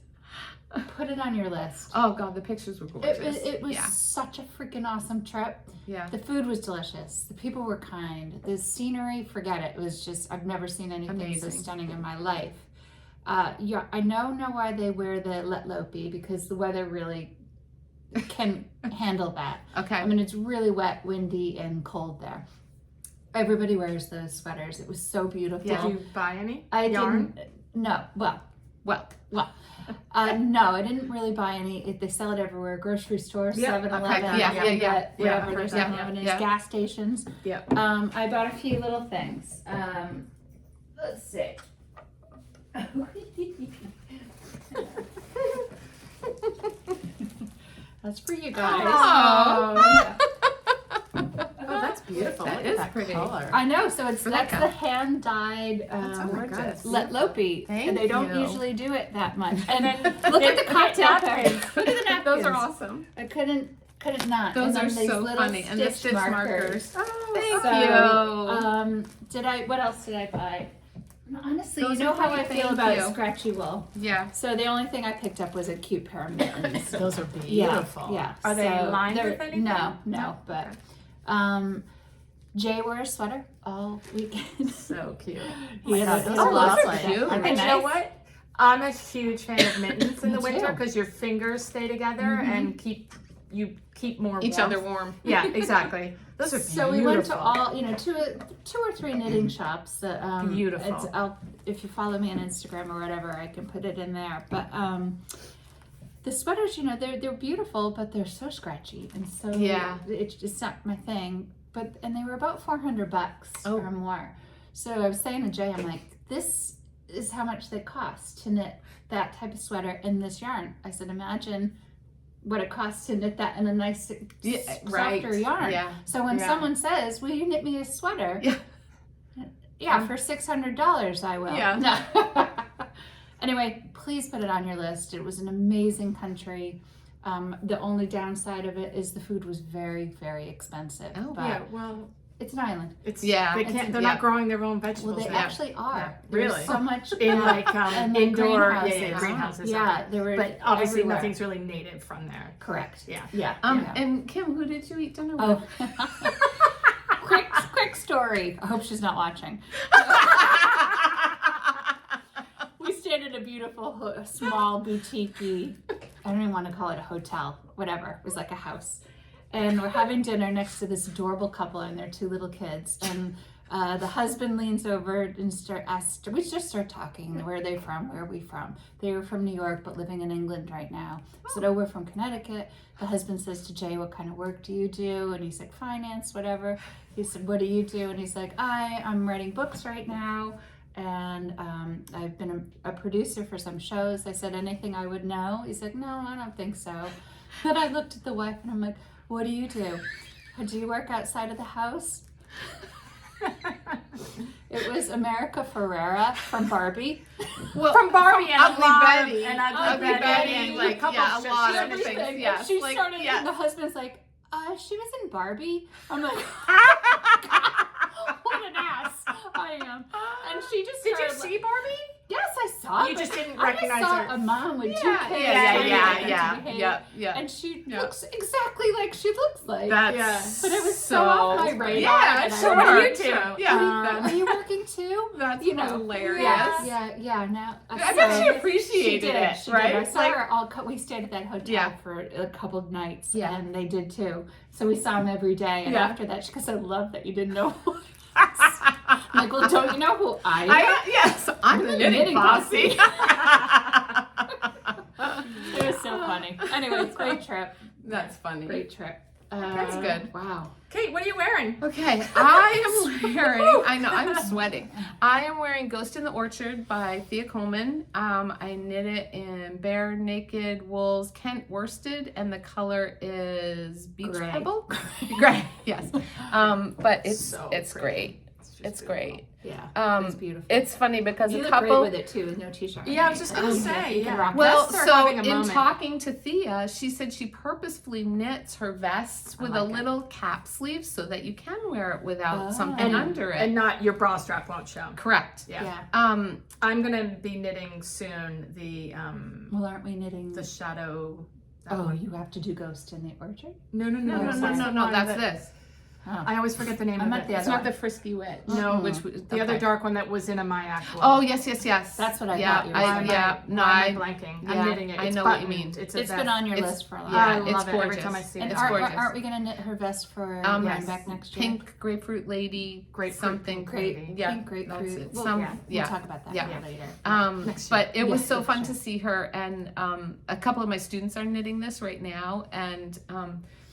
put it on your list. Oh God, the pictures were gorgeous. It was such a freaking awesome trip. Yeah. The food was delicious. The people were kind. The scenery, forget it. It was just, I've never seen anything so stunning in my life. I know why they wear the Atlabef, because the weather really can handle that. Okay. I mean, it's really wet, windy, and cold there. Everybody wears those sweaters. It was so beautiful. Did you buy any? I yarn? didn't. No. Well. No, I didn't really buy any. They sell it everywhere. Grocery stores, 7-Eleven, whatever there's 7-Eleven is, gas stations. Yeah. I bought a few little things. Let's see. That's for you guys. Oh. Oh, that's beautiful. That Look is at that pretty. color. I know. So that's Rebecca. the hand dyed gorgeous. Letlopi. Thank They don't you. usually do it that much. And look at the cocktail pairs. Look at the napkins. Those are awesome. I couldn't not. Those And then are these so little funny. And the stitch markers. Oh, Thank you. What else did I buy? Honestly, Those you know are how I pretty, feel thank about you. scratchy wool. Yeah. So the only thing I picked up was a cute pair of mittens. Those are beautiful. Yeah. Are they So lined they're- with anything? No. But Jay wore a sweater all weekend. So cute. He had a- those he had are a lot of lovely. stuff. cute. Aren't they And you know nice? what? I'm a huge fan of mittens in Me the winter too. because your fingers stay together and keep more Each warmth. other warm. Yeah, exactly. Those are So beautiful. we went to all, two or three knitting shops. That, Beautiful. If you follow me on Instagram or whatever, I can put it in there. But the sweaters, they're beautiful, but they're so scratchy and so it's not my thing. And they were about $400 or more. So I was saying to Jay, I'm like, this is how much they cost to knit that type of sweater in this yarn. I said, imagine what it costs to knit that in a nice softer yarn. Yeah. So when someone says, will you knit me a sweater? Yeah. For $600 I will. Yeah. No. Anyway, please put it on your list. It was an amazing country. The only downside of it is the food was very, very expensive. Oh, but Yeah, well, it's an island. they're not growing their own vegetables. Well, they there. actually are. Yeah. There's Really? so much in like and then indoor greenhouses. greenhouses. Yeah, okay. there were. But obviously everywhere. nothing's really native from there. Correct. Yeah. Yeah. And Kim, who did you eat dinner with? Oh. quick story. I hope she's not watching. We stayed at a beautiful small boutique. I don't even want to call it a hotel. Whatever. It was like a house. And we're having dinner next to this adorable couple and their 2 little kids. And the husband leans over and we just start talking. Where are they from? Where are we from? They were from New York, but living in England right now. I said, oh, we're from Connecticut. The husband says to Jay, what kind of work do you do? And he's like, finance, whatever. He said, what do you do? And he's like, I'm writing books right now. And I've been a producer for some shows. I said, anything I would know? He's like, no, I don't think so. Then I looked at the wife and I'm like, what do you do? Do you work outside of the house? It was America Ferrera from Barbie. Well, From Barbie and Ugly Alarm Betty. and Ugly Ugly Betty, and like, a couple yeah, a of lot of Everything. things. Yeah, She like, started, yeah. and the husband's like, she was in Barbie. I'm like, what an ass I am. And she just Did you started, see Barbie? Yes, I saw it. You but just didn't I recognize saw her. a mom with 2 kids. Yeah. And she looks exactly like she looks like. That's But it was so off my radar. Yeah, and I sure. was What do like, you do? Yeah. Are you working too? That's You know, hilarious. Yeah. Now I bet she appreciated it, She right? did. I saw Like- her we stayed at that hotel for a couple of nights, Yeah. and they did too. So we saw them every day. And Yeah. after that, she goes, "I love that you didn't know." I'm like, well, don't you know who I am? Yes, I'm the knitting posse. It was so funny. Anyway, great trip. That's funny. Great trip. That's good. Wow. Kate, what are you wearing? Okay, I am wearing, I know, I'm sweating. I am wearing Ghost in the Orchard by Thea Coleman. I knit it in bare naked wools, Kent worsted, and the color is beach Gray. pebble. Gray, yes. But it's So it's pretty. great. It's great. Yeah, it's beautiful. It's funny because You a look couple. great with it too, with no t-shirt. Yeah, I was just gonna say. you can Yeah. rock Well, Vests are so having a in moment. talking to Thea, she said she purposefully knits her vests with a little cap sleeve so that you can wear it without something under it. and not your bra strap won't show. Correct. Yeah. Yeah. I'm gonna be knitting soon the Well, aren't we knitting? the shadow. Oh, you have to do Ghost in the Orchard? No, That's the that's one this. I always forget the name I of meant it. the It's other not one. the Frisky Witch. No, which the other dark one that was in a My Aqua. Oh yes, yes, yes. That's what I yeah, thought you were saying. Why am I blanking? yeah, I'm knitting it. I It's know what you buttoned. mean. It's a It's vest. been on your It's- list for a while. Yeah, I it's love it every gorgeous. time I see And it. It's aren't, gorgeous. aren't we going to knit her vest for Yes. Yarn Back next year? Pink grapefruit lady, Grapefruit something. Great, Yeah, pink grapefruit. that's it. We'll, Some, yeah. we'll talk about that Yeah. later. Next year. But it was Yes, so next fun year. to see her, and a couple of my students are knitting this right now, and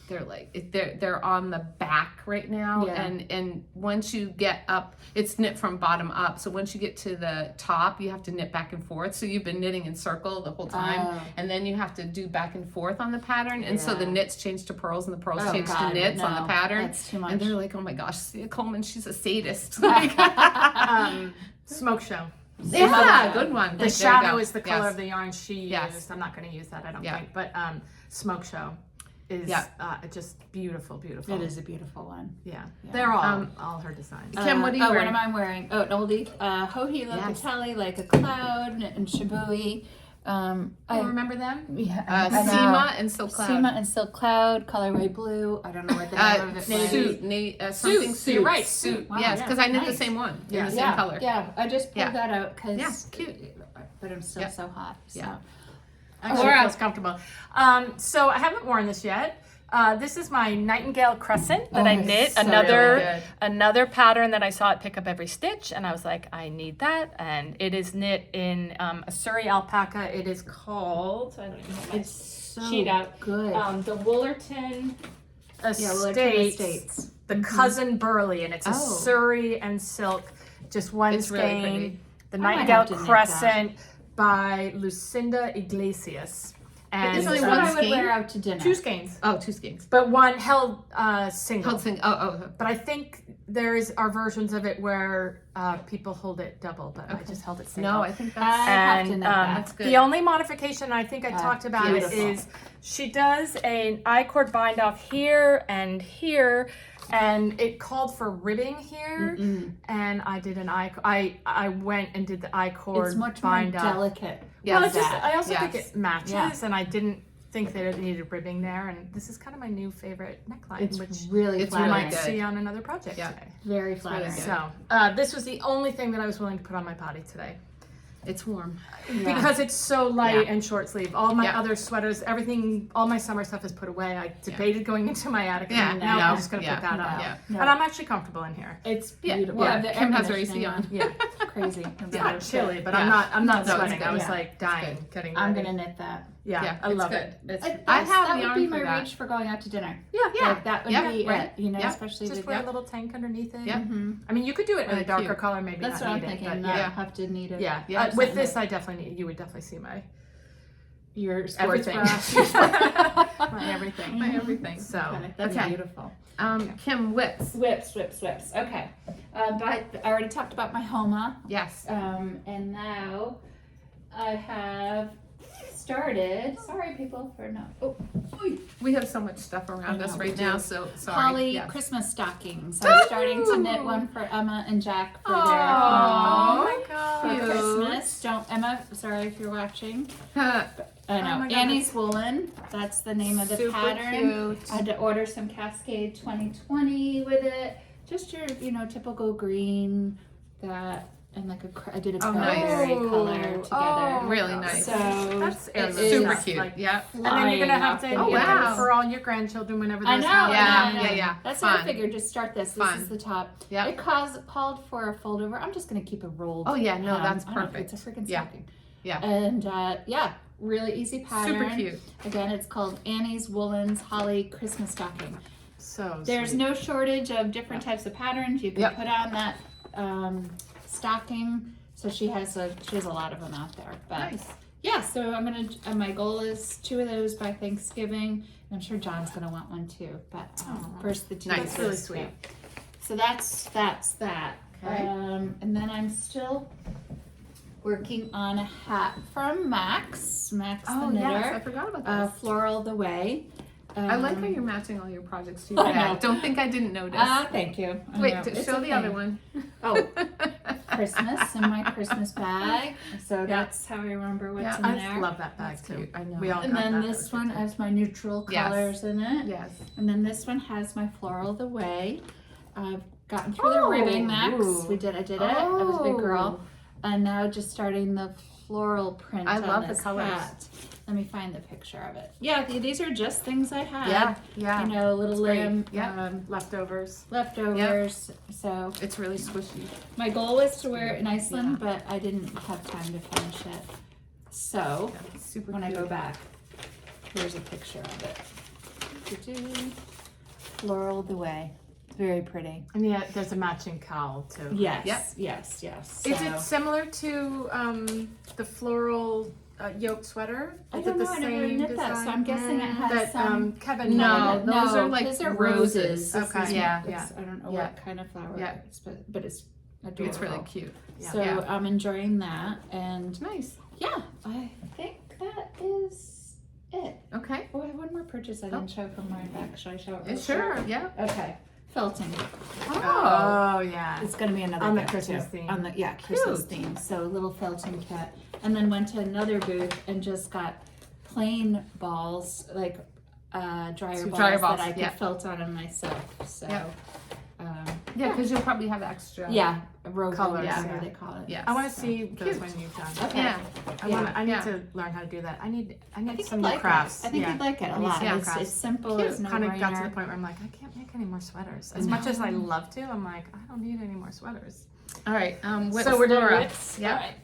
they're like they're on the back right now, Yeah. and once you get up, it's knit from bottom up. So once you get to the top, you have to knit back and forth. So you've been knitting in circle the whole time, Oh. and then you have to do back and forth on the pattern, and so the Yeah. knits change to pearls, and the pearls Oh, change God, to knits on no, the pattern. that's too much. And they're like, oh my gosh, Thea Coleman, she's a sadist. Like, Smoke show. yeah, good one. The There you shadow go. is the color Yes. of the yarn she used. Yes. I'm not going to use that, I don't Yeah. think. But smoke show is just beautiful, beautiful. It is a beautiful one. Yeah. They're all her designs. Kim, what are you What wearing? am I wearing? Oh, an oldie. Joji Locatelli, like a cloud, and Shibui. I remember them. Yeah, I know. Seema and Silk Cloud. Seema and Silk Cloud, colorway blue. I don't know what the name of it was. Something Suit. You're right. Suit. Wow, Yes, because I knit the nice. same one in Yeah. the same color. Yeah, I just pulled Yeah. that out because Yeah, cute. But I'm still Yeah. so hot. So. Yeah. Actually, Laura. it feels comfortable. So I haven't worn this yet. This is my Nightingale Crescent That I knit so another really good. another pattern that I saw at Pick Up Every Stitch, and I was like, I need that, and it is knit in a Surrey alpaca. It is called. I don't even have my It's so sheet out. good. The Woolerton. Estates, the cousin Burley, and it's a Oh. Surrey and silk, just one It's really skein. pretty. The might Nightingale have to knit Crescent by Lucinda Iglesias. And It's only That's one what I would skein? wear out to dinner. 2 skeins, Oh, 2 skeins. but one held single. Oh. But I think are versions of it where people hold it double, but I just held it single. No, I think I that's. have to And knit that. That's good. the only modification I think I talked about it beautiful. is she does an I-cord bind off here and here, and it called for ribbing here, and I did I went and did the I-cord It's much more bind off. delicate. Yeah, Well, with it's just, that. I also think Yes. it matches, Yeah. and I didn't think that it needed ribbing there, and this is kind of my new favorite neckline, It's which really it's you flattering. really might good. see on another project Yeah. today. Very flattering. good. So this was the only thing that I was willing to put on my body today. It's warm. Because it's so light Yeah. and short sleeve. All my Yeah. other sweaters, everything, all my summer stuff is put away. I debated going into my attic, Yeah, and now no, I'm just going to yeah, put that no. on. Yeah. No. And I'm actually comfortable in here. It's Yeah. beautiful. Yeah. The air Kim has her conditioning AC on. Yeah, Crazy. it's not chilly, but Yeah. I'm not No, it's sweating. good. I was Yeah. like dying, getting I'm ready. gonna knit that. Yeah, Yeah, I it's love good. it. It's I have that would yarn be for my that. reach for going out to dinner. yeah. Like that would Yep, be right. it, you know, Yep. especially Just with wear a little tank underneath it. Yep. I mean, you could do it in Really a darker cute. color, maybe That's not what I'm need thinking. it, but Not yeah. have to need it. yeah. Yeah, With something this, like- I definitely you would definitely see my Your sports everything. bra. my everything. My everything. So Okay, that's Okay. beautiful. Kim, whips. Whips. Okay. But I already talked about my Homa. Yes. And now I have started. Sorry, people, for no. Oh, We have so much stuff around I us know, right we now, do. so sorry. Holly Yes. Christmas stockings. I'm starting to knit one for Emma and Jack for their Aw, home God. for cute. Christmas. Don't Emma. Sorry if you're watching. Huh. I know. my God, Annie's Woolen. That's the name of the Super pattern. cute. I had to order some Cascade 2020 with it. Just your, typical green, that, and like I did a Oh, nice. cranberry color together. Oh, Really nice. So That's it heirloom is Super stuff, cute. like- Yeah. And then you're gonna have to flying off knit the them walls. for all your grandchildren whenever I those know. happen. Yeah, I know. yeah. That's what I Fun. figured. Just start this. This Fun. is the top. Yeah. It called for a fold over. I'm just gonna keep it rolled. Oh, yeah, no, that's I don't know, perfect. It's a freaking Yeah. stocking. Yeah. And really easy pattern. Super cute. Again, it's called Annie's Woolen's Holly Christmas Stocking. So There's sweet. no shortage of different types of patterns you can Yep. put on that stocking. So she has a lot of them out there. But Nice. yeah, so I'm gonna. My goal is 2 of those by Thanksgiving. And I'm sure John's gonna want one too. But first the 2. Nice. That's really sweet. So that's that. Okay. And then I'm still working on a hat from Max the Oh knitter. yes, I forgot about that. Floral the Way. I like how you're matching all your projects too. I know. Don't think I didn't notice. Thank you. I Wait, know. to It's show the okay. other one. Oh, Christmas in my Christmas bag. So that's how I remember what's in I there. love that bag That's too. cute. I know. We all And got then that. this one has my neutral colors in it. Yes. And then this one has my Floral the Way. I've gotten through the Oh, ribbing, Max. ooh. I did it. I was a big girl. Oh. And now just starting the floral print I on love the this colors. hat. Let me find the picture of it. Yeah, these are just things I had. Yeah. Yeah. You know, little great. limb Yeah. Leftovers. leftovers. So It's really squishy. my goal was to wear it in Iceland, but I didn't have time to finish it. So Super when cute. I go back, here's a picture of it. Floral the Way. Very pretty. And yeah, there's a matching cowl too. Yes. Yep. Yes. Yes. Is So- it similar to the floral yoke sweater? I Is don't it the know. I never same knit that, so design? I'm guessing it has that some. Kevin No, knitted? those are like those are roses. This Okay. is- Yeah. it's- I don't know Yeah. what kind of flower Yeah. it is, but it's adorable. It's really cute. Yeah. So Yeah. I'm enjoying that, and Nice. yeah, I think that is it. Okay. Oh, I have one more purchase I didn't show from my back. Should I show it? real Sure. quick? Yeah. Okay. Felting. Oh yeah. It's gonna be another On the gift, Christmas too. theme. On the Christmas Cute. theme. So a little felting kit, and then went to another booth and just got plain balls, like dryer Some balls, dryer balls, that I could yeah. felt on them myself. So Yeah. um, Yeah, because you'll probably have extra. yeah, rogue Colors, colors, yeah. what they call it. Yes. I want to So- see those Cute. when you've done. Okay. Yeah. I need Yeah. to learn how to do that. I need I think some you'd new like crafts. it. I think yeah. you'd like it a need lot. some new It's crafts. simple. Cute. It's no Kind of got to the brainer. point where I'm like, I can't make any more sweaters. As much as I love to, I'm like, I don't need any more sweaters. All right. What So we're doing Flora? whips? Yeah. Alright.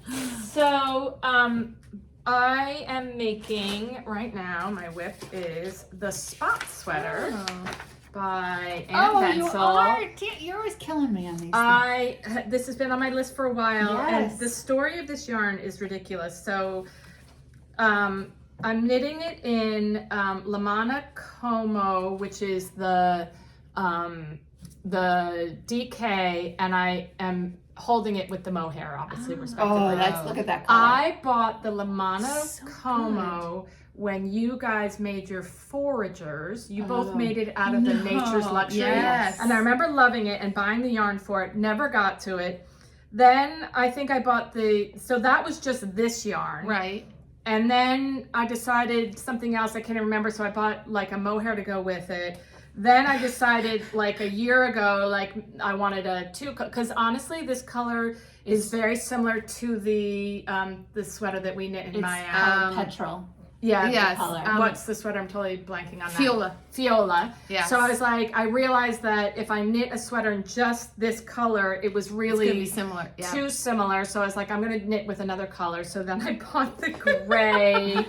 So I am making right now. My whip is the Spot Sweater by Anne Bensel. You're always killing me on these. This has been on my list for a while, Yes. and the story of this yarn is ridiculous. So, I'm knitting it in Lamana Como, which is the DK, and I am holding it with the mohair, obviously, respectively. Look at that color. I bought the Lamana So Como when you guys made your foragers. You both Oh. made it out of the Nature's Luxury. Yes. And I remember loving it and buying the yarn for it. Never got to it. Then I think I bought so that was just this yarn. Right. And then I decided something else I can't even remember. So I bought like a mohair to go with it. Then I decided like a year ago, like I wanted a because honestly, this color is very similar to the sweater that we knit in It's my petrol. yeah. Yes. color. What's the sweater? I'm totally blanking on that. Fiola. Yes. So I was like, I realized that if I knit a sweater in just this color, it was It's really gonna be similar. Yeah. too similar. So I was like, I'm gonna knit with another color. So then I bought the gray.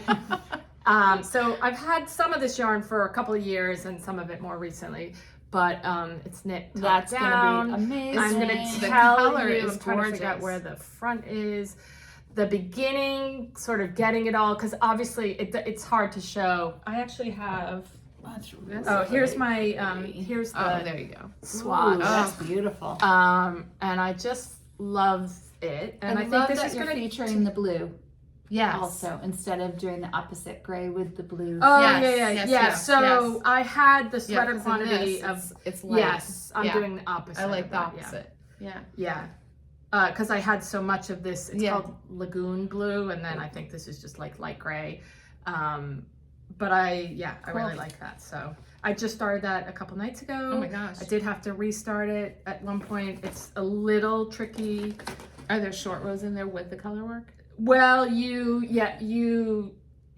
So I've had some of this yarn for a couple of years and some of it more recently, but it's knit top That's down. gonna be amazing. I'm gonna The tell color you, is I'm trying to figure out gorgeous. where the front is. The beginning, sort of getting it all, because obviously it's hard to show. I actually have. That's Oh, here's my here's the there you go. swatch. That's beautiful. And I just love it, and I think love this that is you're gonna featuring the blue Yes. also instead of doing the opposite gray with the blue. Oh Yes, yeah. yes, So yes. I had the Yeah, sweater 'cause in quantity this, of it's light. yes. I'm Yeah. doing the opposite. I like of the that, yeah. opposite. Yeah. Yeah. Because I had so much of this. It's Yeah. called Lagoon Blue, and then I think this is just like light gray. But I really like that. So I just started that a couple nights ago. Oh my gosh. I did have to restart it at one point. It's a little tricky. Are there short rows in there with the color work? Well,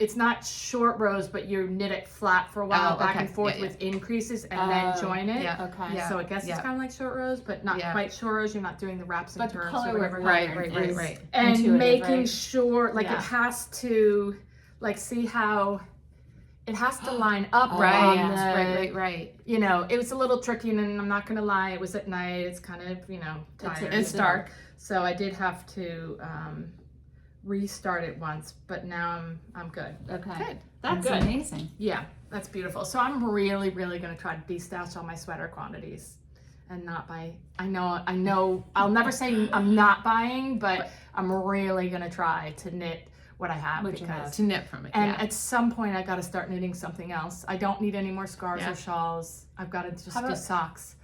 it's not short rows, but you knit it flat for a while, Oh, back okay. and forth Yeah, with increases, and then join it. Yeah. Okay. Yeah. So I guess it's kind of like short rows, but not Yeah. quite short rows. You're not doing the wraps and But the turns color or work whatever. pattern is right. And intuitive, making right? sure, like Yeah. it has to, like see how it has to line up Oh, Right. on Yes. the, Right. you know, it was a little tricky, and I'm not gonna lie, it was at night. It's kind of, That's tired. it. It's dark. So I did have to restart it once, but now I'm good. Okay. Good. That's Good. amazing. Yeah, that's beautiful. So I'm really, really gonna try to de-stash all my sweater quantities and not buy. I know. I'll never say I'm not buying, but I'm really gonna try to knit what I have to knit from it. And at some point, I got to start knitting something else. I don't need any more scarves or shawls. I've got to just do socks.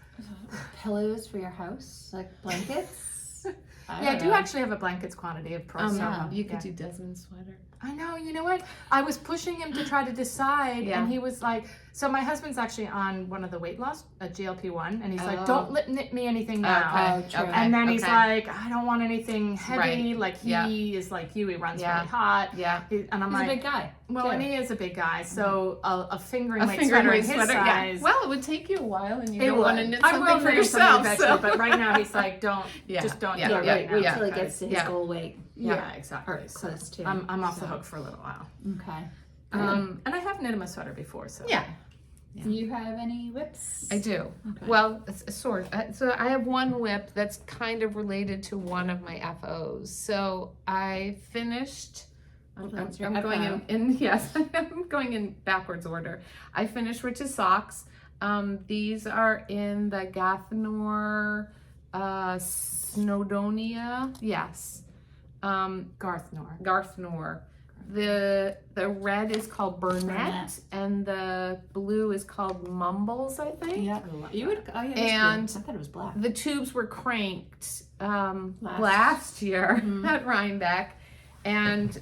Pillows for your house, like blankets. I do actually have a blankets quantity of pro. You could do Desmond's sweater. I know. You know what? I was pushing him to try to decide, and he was like, "So my husband's actually on one of the weight loss, a GLP-1, and he's like, don't knit me anything now." Okay. And then he's like, "I don't want anything heavy." Like he is like you. He runs really hot. Yeah. And I'm He's like, a big guy. well, and he is a big guy, so a fingering weight fingering sweater weight his sweater. size. Yeah. Well, it would take you a while, and you It don't want to would. knit I something will for knit something yourself. eventually, So. but right now he's like, just don't do it right now. Wait till he gets to his goal weight. Yeah, exactly. Or close to. I'm off the hook for a little while. Okay. And I have knit him a sweater before, so Yeah. Do you have any whips? I do. Okay. Well, sort. So I have one whip that's kind of related to one of my FOs. So I finished. I'm going in. Yes, I'm going in backwards order. I finished Rich's socks. These are in the Gathnor Snowdonia. Yes. Garthnor. The red is called Burnett, and the blue is called Mumbles, I think. Yeah. You would. Oh, yeah. And I thought it was black. the tubes were cranked last year at Rhinebeck, and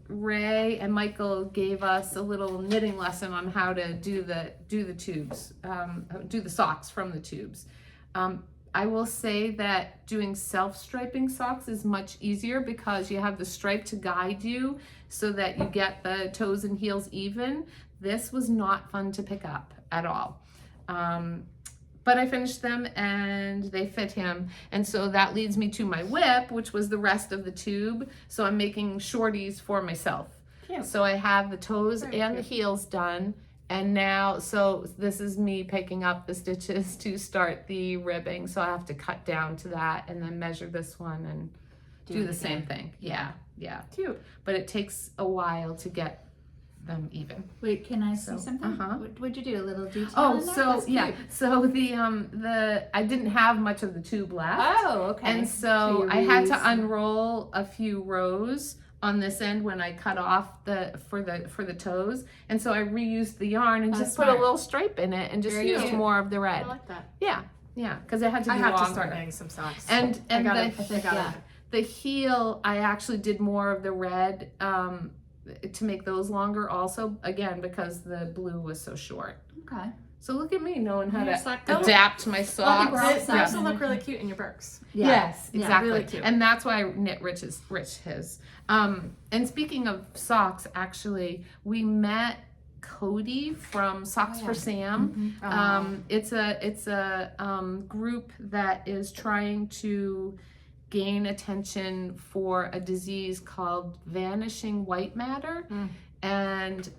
Ray and Michael gave us a little knitting lesson on how to do the tubes, do the socks from the tubes. I will say that doing self-striping socks is much easier because you have the stripe to guide you so that you get the toes and heels even. This was not fun to pick up at all. But I finished them and they fit him. And so that leads me to my whip, which was the rest of the tube. So I'm making shorties for myself. Cute. So I have the toes and the heels done. And now, so this is me picking up the stitches to start the ribbing. So I have to cut down to that and then measure this one and do the same thing. Yeah. cute. But it takes a while to get them even. Wait, can I see something? What'd you do? A little detail? Oh, in that? so That's yeah. cute. So the I didn't have much of the tube left. Oh, okay. And so I had to unroll a few rows on this end when I cut off for the toes, and so I reused the yarn and just put a little stripe in it and just used more of the red. I like that. Yeah, because it had to be I have longer. to start knitting some socks. And I the heel, I actually did more of the red to make those longer also, again because the blue was so short. Okay. So look at me knowing how to sock adapt my socks. They also look really cute in your Birks. Yeah. Yes, exactly. really cute. And that's why I knit Rich his. And speaking of socks, actually, we met Cody from Socks for Sam. It's a group that is trying to gain attention for a disease called vanishing white matter. And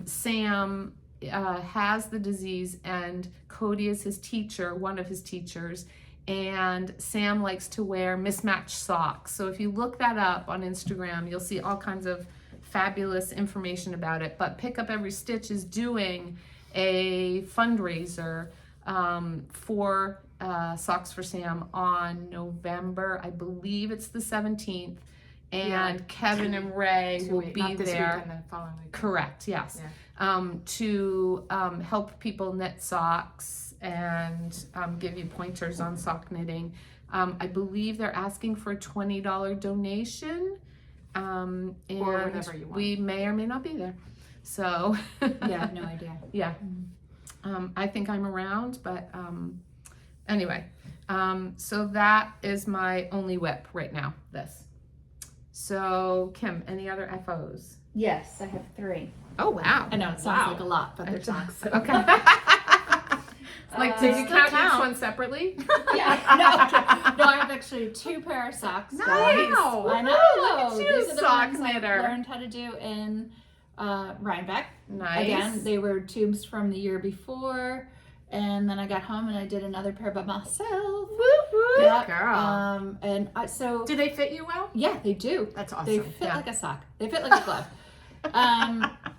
Sam has the disease, and Cody is his teacher, one of his teachers, and Sam likes to wear mismatched socks. So if you look that up on Instagram, you'll see all kinds of fabulous information about it. But Pick Up Every Stitch is doing a fundraiser for Socks for Sam on November, I believe it's the 17th, and Kevin and Ray will be not this there. weekend, the following weekend. Correct, yes. To help people knit socks and give you pointers on sock knitting. I believe they're asking for a $20 donation. And or whatever you want. we may or may not be there. So Yeah, no idea. yeah. I think I'm around, but anyway. So that is my only whip right now, this. So Kim, any other FOs? Yes, I have 3. Oh wow. I know it sounds like a lot, but they're socks. Okay. Like, did you count each one separately? Yeah, no, I have actually 2 pair of socks. Nice. Wow. I know. Look at you, These are the sock ones I knitter. learned how to do in Rhinebeck. Nice. Again, they were tubes from the year before, and then I got home and I did another pair by myself. Yep. Girl. And so Do they fit you well? yeah, they do. That's awesome. They fit like a sock. They fit like a glove.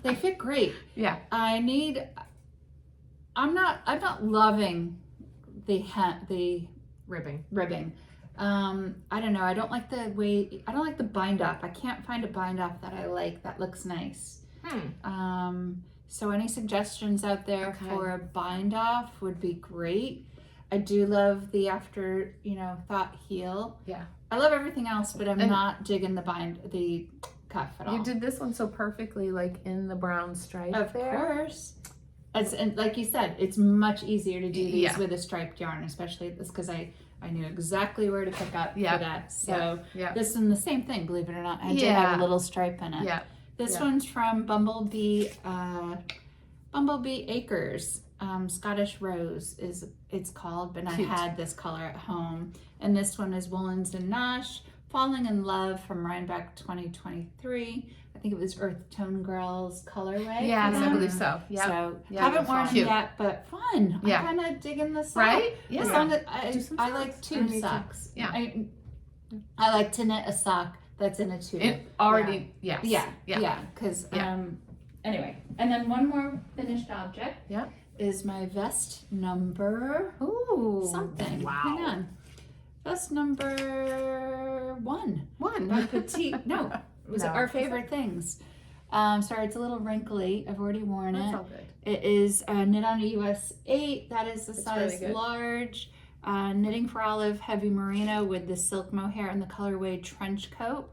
They fit great. Yeah. I'm not loving the ribbing. I don't know. I don't like the bind off. I can't find a bind off that I like that looks nice. So any suggestions out there for a bind off would be great. I do love the after, thought heel. Yeah. I love everything else, but I'm not digging the cuff at all. You did this one so perfectly, like in the brown stripe. Of course. And like you said, it's much easier to do these with a striped yarn, especially this, because I knew exactly where to pick up for that. So this is the same thing, believe it or not. I did have a little stripe in it. Yeah. This one's from Bumblebee Acres. Scottish Rose it's called, but Cute. I had this color at home. And this one is Woolens and Nosh, Falling in Love from Rhinebeck 2023. I think it was Earth Tone Girls colorway. Yes, I believe so. Yeah. So haven't worn it yet, but fun. Yeah. I'm kind of digging this Right? up. Yeah. As long as I like tube socks. Yeah. I like to knit a sock that's in a tube. It already, yes. Yeah. Because anyway, and then one more finished object. Yeah. Is my vest number something. Wow. Hang on. Vest number 1. My petite. No, it was our favorite things. Sorry, it's a little wrinkly. I've already worn That's it. all good. It is knit on a US 8. That is the It's size really good. large. Knitting for Olive Heavy Merino with the silk mohair and the colorway trench coat.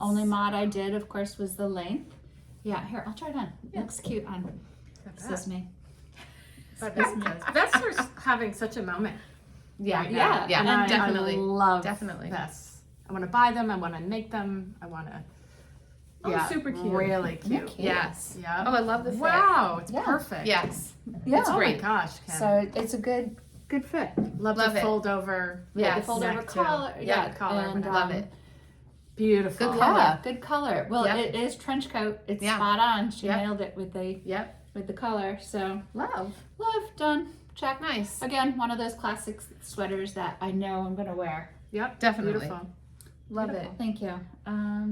Only mod I did, of course, was the length. Yeah, here, I'll try it on. It looks cute on. This is me. But vests are having such a moment. Yeah. Right Yeah. now. And I Definitely. love Definitely. vests. I want to buy them. I want to make them. I want to. Super cute. Really cute. Yes. Yeah. Oh, I love the fit. Wow, it's perfect. Yes. Yeah. It's Oh great. my gosh, Ken. So it's a good fit. love love the it. fold over. Yes. The fold over Neck too. collar. Yeah, collar. And, Love it. Beautiful. Good Yeah, good color. Well, Yep. it is trench coat. It's Yeah. spot on. She Yep. nailed it with the Yep. color. So Love. done. Check. Nice. Again, one of those classic sweaters that I know I'm gonna wear. Yep. Definitely. Beautiful. Love Beautiful. Thank you.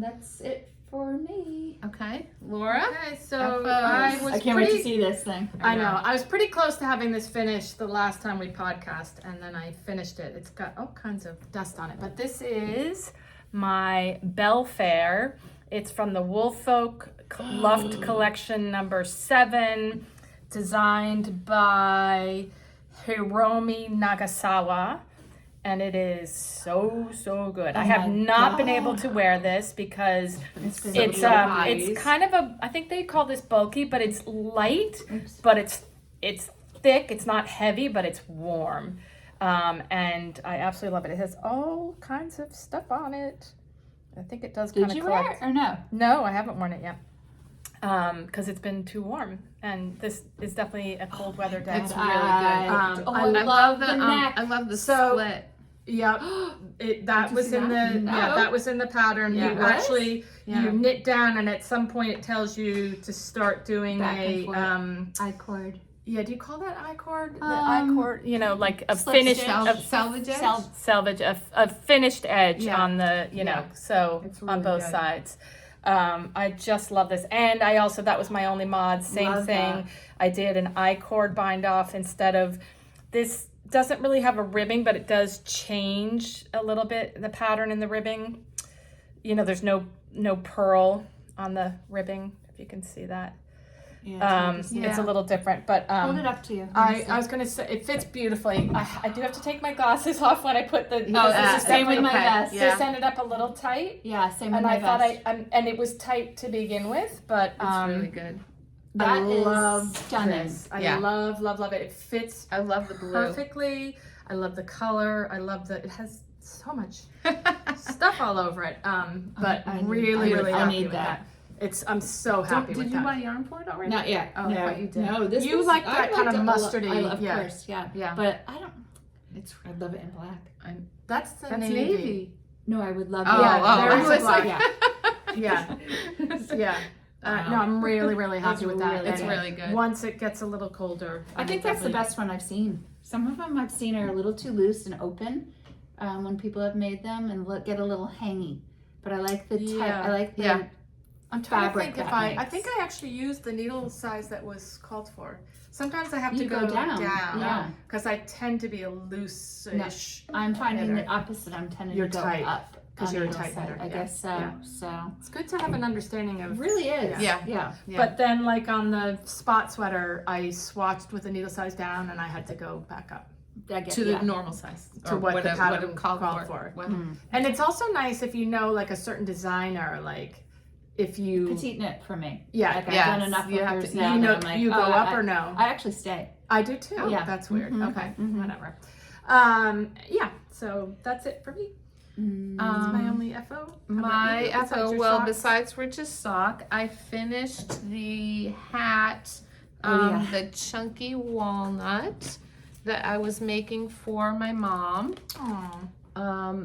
That's it for me. it. Okay. Laura? Okay, so FOs. I was I can't wait to see this thing. I know. I was pretty close to having this finished the last time we podcast, and then I finished it. It's got all kinds of dust on it, but this is My Belfair. It's from the Woolfolk Luft Collection number 7, designed by Hiromi Nagasawa. And it is so good. I have not been able to wear this because it's kind of I think they call this bulky, but it's light, but it's thick. It's not heavy, but it's warm. And I absolutely love it. It has all kinds of stuff on it. I think it does kind of Did you wear it or no? No, I haven't worn it yet. Because it's been too warm, and this is definitely a cold weather day. It's really good. I love the neck. I love the So- split. Yep. That was in the that was in the pattern. Yeah. You What? actually you knit down, and at some point it tells you to start doing Back and a forth. I-cord. yeah. Do you call that I-cord? The I-cord, like a slip finished stitch. Salvage edge? salvage, a finished edge on the so It's on really both good. sides. I just love this, and I also that was my only mod. Same Love thing. that. I did an I-cord bind off instead of this. Doesn't really have a ribbing, but it does change a little bit the pattern in the ribbing. There's no pearl on the ribbing, if you can see that. It's a little different, but Hold it up to you. I was gonna say it fits beautifully. I do have to take my glasses off when I put the. same with my vest. This ended up a little tight, Yeah, same with and my I thought vest. and it was tight to begin with, but It's really good. That I is love stunning. this. I Yeah. love it. It fits I love the blue. perfectly. I love the color. I love it has so much stuff all over it. But I really need happy with that. that. I'm so happy with Did you that. buy yarn for it already? Not yet. Oh, no, I thought you did. No, this You was, like I that kind of liked it a lot. mustardy, Of yeah. course, yeah. Yeah. But I don't. It's I'd love it in black. That's the That's navy. navy. No, I would love. Oh, yeah, oh, there I is was a like- black. Yeah, yeah. No, I'm really happy with that. It's And really good. Once it gets a little colder, I think that's the best one I've seen. Some of them I've seen are a little too loose and open when people have made them and get a little hangy. But I like the tight. Yeah. I like the. Yeah. I'm trying to fabric think if that I makes. think I actually used the needle size that was called for. Sometimes I have to You go go down, yeah. because I tend to be a loose-ish. I'm finding knitter. the opposite. I'm tending You're to go tight, up 'cause on you're a the tight side. knitter, I yeah, guess so. yeah. So It's good to have an understanding of. it really is. Yeah. Yeah. Yeah. But then, like on the spot sweater, I swatched with the needle size down, and I had to go back up. I get, To the yeah. normal size. To or what the pattern it called called for. for. What- And it's also nice if you know like a certain designer, like if you Petite knit for me. Yeah, Like, I've yes, done enough you of have hers to- now you that know I'm like, you go oh, up I- or no. I actually stay. I do too. Oh, yeah. That's weird. Mhm. Okay, Mhm. whatever. Yeah, so that's it for me. That's my only FO. How about My you? Besides FO, your well, socks? besides Rich's sock, I finished the hat, Oh, yeah. the chunky walnut that I was making for my mom. Aw.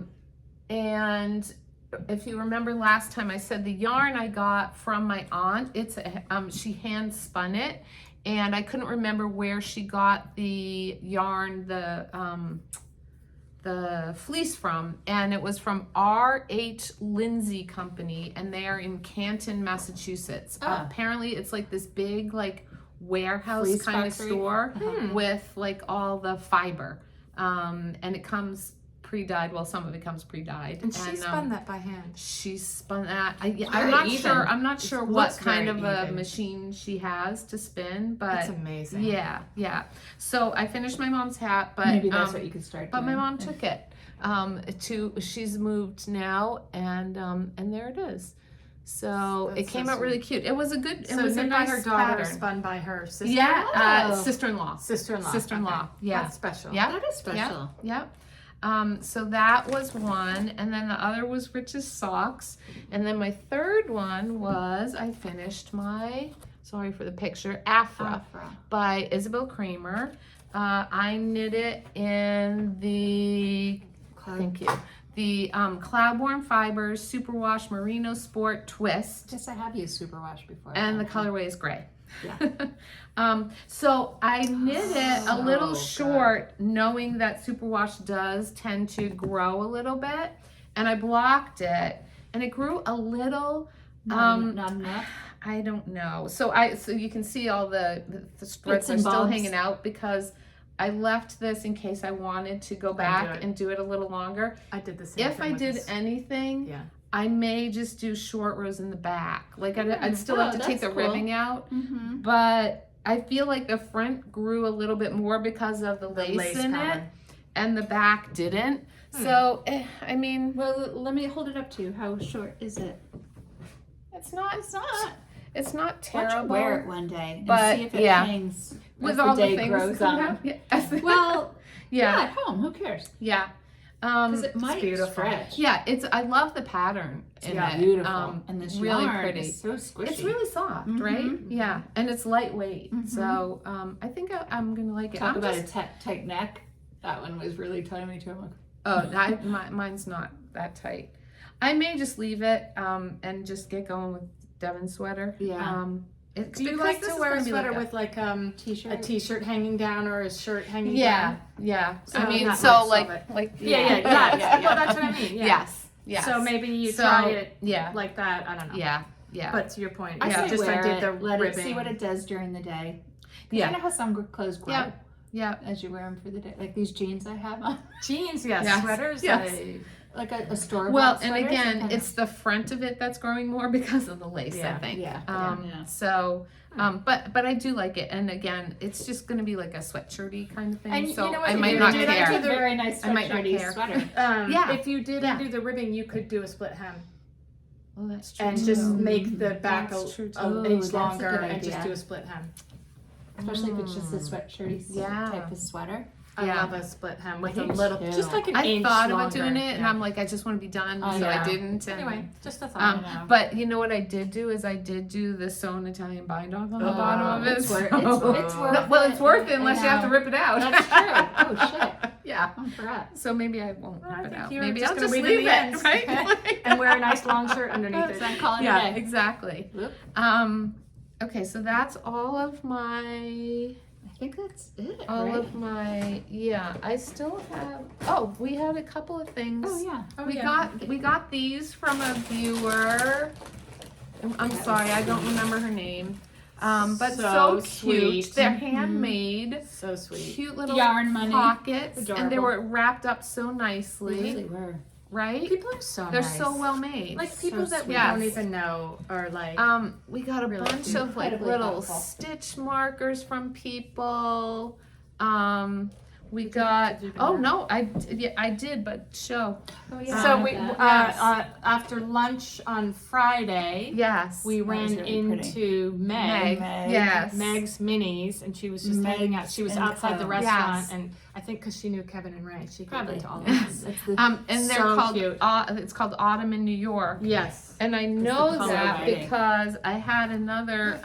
And if you remember last time, I said the yarn I got from my aunt. It's she hand spun it, and I couldn't remember where she got the yarn, the fleece from, and it was from R.H. Lindsay Company, and they are in Canton, Massachusetts. Apparently, it's like this big warehouse Fleece kind of factory? store with like all the fiber, and it comes pre-dyed. Well, some of it comes pre-dyed. And she spun that by hand. She spun that. I'm very not even. sure. I'm not sure what looks kind very of a even. machine she has to spin, but That's amazing. yeah. So I finished my mom's hat, but Maybe that's what you could start but my doing. mom took it. She's moved now, and there it is. So That's it came so out really cute. It was a good. It So was a knit by nice her daughter, pattern. spun by her sister. Yeah, Oh. sister-in-law. Sister-in-law. Sister-in-law. Okay. Yeah. That's special. Yeah. That is special. Yep. So that was one, and then the other was Rich's socks, and then my third one was I finished my, sorry for the picture, Afra by Isabel Kramer. I knit it in the, thank you, the Cloudborne Fibers Superwash Merino Sport Twist, Yes, I have used Superwash before. and the colorway is gray. Yeah. So I knit it a little good. short, knowing that superwash does tend to grow a little bit, and I blocked it, and it grew a little. Not enough. I don't know. So you can see all the threads Bits are and still bobs. hanging out because I left this in case I wanted to go do back it. and do it a little longer. I did the same If thing I with did this. anything, Yeah. I may just do short rows in the back. Like I'd still have to take the that's cool. ribbing out, Mm-hmm. but I feel like the front grew a little bit more because of the lace in it, pattern. and the back didn't. So I mean, Well, let me hold it up to you. How short is it? it's not. It's not. It's not Why don't terrible. you wear it one day and But, see if it yeah. hangs with as all the the day things grows coming on. out. Yeah. Well, yeah. at home, who cares? Yeah. Because it might beautiful. stretch. Yeah, I love the pattern in Yeah, it. Beautiful. And this really yarn pretty. is so squishy. It's really soft, Mhm. right? Yeah, and it's lightweight. Mhm. So I think I'm gonna like it. Talk I'm about just- a tight neck. That one was really tiny too. I'm like, Oh, mine's not that tight. I may just leave it and just get going with Devon sweater. Yeah. Do you like to wear a sweater with like t-shirt. a t-shirt hanging down or a shirt hanging Yeah, down? yeah. So I mean, that so might like, solve it. like Yeah. Well, that's what I mean. Yeah. Yes, yes. So maybe you So, try it yeah, like that. I don't know. yeah. But to your point, I Yeah. say just wear I did the it, let ribbing. it see what it does during the day. Yeah. You know how some clothes grow Yeah. Yeah. as you wear them for the day, like these jeans I have on, Jeans, yes. Yes. Sweaters, Yes. like a store. Well, and again, it's the front of it that's growing more because of the lace, I Yeah. think. Yeah. Yeah. So, but I do like it, and again, it's just going to be like a sweatshirty kind of thing. And so you know what, I if might you not did that care. to the- very nice I might not sweatshirt-y care. sweater. Yeah. If you didn't Yeah. do the ribbing, you could do a split hem Well, that's true. and too. just make the back That's true, too. an Oh, inch that's a longer good and just idea. do a split hem. Especially if it's just a sweatshirt-y Yeah. type of sweater. I Yeah. love a split hem with I a do little, too. just like an I inch thought longer. about doing it, and Yeah. I'm like, I just want to be done, Oh, so yeah. I didn't. And, Anyway, just a thought. Um, I know. but you know what I did do is I did do the sewn Italian bind off on the Oh, bottom of it. it's worth- so- it's worth well, it's it. worth it I unless you have to know. rip it out. That's true. Oh, shit. Yeah. I forgot. So maybe I won't Well, I rip it think out. you're Maybe just I'll gonna just weave leave in the it, ends. right? And wear a nice long shirt underneath it. So I'm calling Yeah, it a day. exactly. Whoop. Okay, so that's all of my I think that's it, all right? of my I still have we had a couple of things. Oh, yeah. Oh, we yeah. got these from a viewer. I'm sorry, I don't remember her name. But So so cute. sweet. They're handmade. So sweet. Cute little Yarn money. pockets, and they Adorable. were wrapped up so They nicely, really were. right? People are so They're nice. so well made. Like people So that we sweet. don't Yes. even know are like. We got a Really bunch cute. of like Incredibly little thoughtful. stitch markers from people. We Did got. you do Oh that? no, I did, but show. Oh, yeah. So I we love that. after lunch on Friday, Yes. we was ran really pretty. into Meg. Meg. Yes. Meg's Minis, and she was just hanging out. She was Meg's outside the Co. restaurant, Yes. and I think because she knew Kevin and Ray, she Probably. gave it to all of us. It's the, And they're So called. cute. It's called Autumn in New York. Yes. And I know color that writing. because I had another.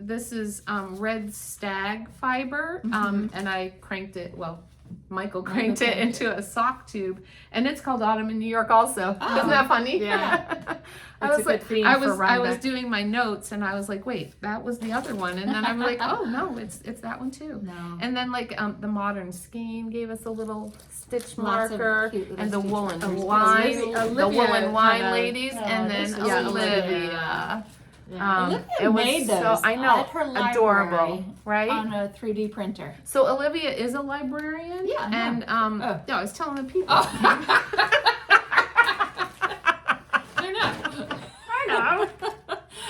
This is red stag fiber, and I cranked it. Well, Michael cranked it into a sock tube, and it's called Autumn in New York. Also, isn't that funny? Yeah. I It's was a like, good theme I for was Rhinebeck. doing my notes, and I was like, wait, that was the other one, and then I'm like, oh no, it's that one too. no. And then like the Modern Skein gave us a little stitch Lots of marker, cute little and the stitch woolen markers. wine, Olivia the woolen wine had a- ladies, and then those are sweet. Olivia. Yeah. Olivia it was made so those I know, at her adorable, library right? on a 3D printer. So Olivia is a librarian, Yeah, I know. and Oh. yeah, I was telling the people. I know. I know.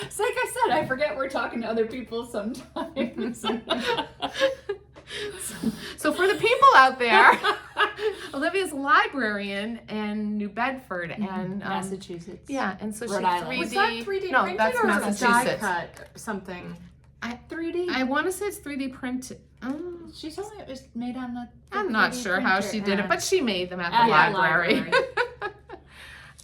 It's like I said, I forget we're talking to other people sometimes. So for the people out there, Olivia's a librarian in New Bedford, and Massachusetts. yeah, and so Rhode she Island. 3D. Was that 3D no, printed that's or was it die Massachusetts. cut or something? 3D. I want to say it's 3D printed. She told me it was made on the. I'm not 3D sure how printer. she did Yeah. it, but she made them at At the the library. Very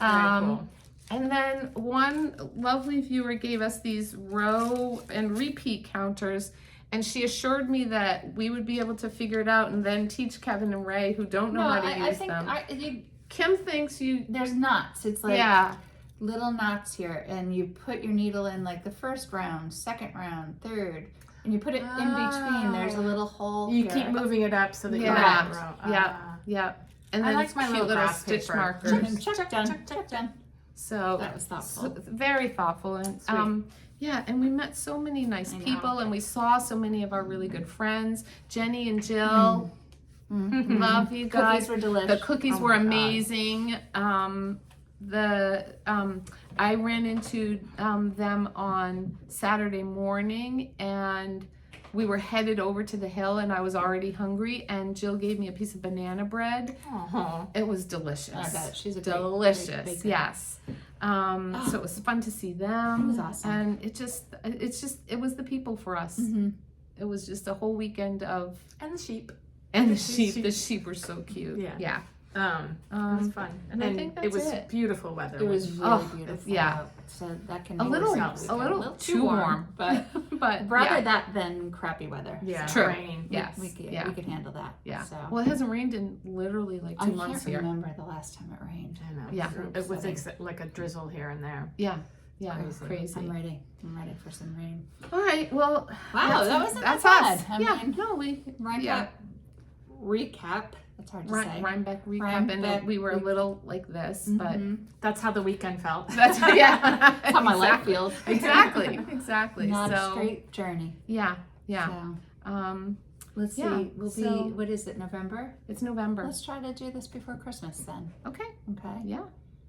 cool. And then one lovely viewer gave us these row and repeat counters, and she assured me that we would be able to figure it out and then teach Kevin and Ray, who don't know No, how to I use think them. Kim thinks you. there's knots. It's like Yeah. little knots here, and you put your needle in like the first round, second round, third, and you put it in between. There's a little hole. You here. keep moving it up so that Yeah. you have a row. Yeah. Yeah. And I then like it's my cute little little graph stitch paper. markers. Check done. Check done. So, That was thoughtful. so very thoughtful, and Sweet. yeah, and we met so many nice I know. people, and we saw so many of our really good friends, Jenny and Jill. Mm-hmm. Love you guys. Cookies were delicious. The cookies Oh were my God. amazing. I ran into them on Saturday morning, and we were headed over to the hill, and I was already hungry, and Jill gave me a piece of banana bread. Oh. It was delicious. I bet. She's a great- delicious. great baker. Yes. So it was fun to see them. It was awesome. And it was the people for us. Mm-hmm. It was just a whole weekend of, And the sheep. and the The sheep. sheep. The sheep were so cute. Yeah. Yeah. It was fun. and I think that's it was it. beautiful weather. It was really Oh, beautiful. yeah. out, So that can A be little, helps. a little too warm, but but rather yeah. that than crappy weather. Yeah. True. Rain. Yes. We could, yeah. we could handle that. Yeah. So. Well, it hasn't rained in literally like 2 I months can't here. remember the last time it rained. I know. Yeah. It was Upsetting. like a drizzle here and there. Yeah. Yeah. Crazy. I'm ready. I'm ready for some rain. All right. Well. Wow, that's- that wasn't that's that us. bad. I yeah. mean, No, we. Rhinebeck Yeah. recap. That's hard to say. Rhinebeck recap, Rhinebeck and we were a little like this, but Mhm. That's how the weekend felt. that's yeah. That's how my life Exactly. feels. Exactly. Exactly. Not so a straight journey. yeah. Yeah. So, let's Yeah, see. We'll so- be. What is it? November. It's November. Let's try to do this before Christmas then. Okay. Okay. Yeah.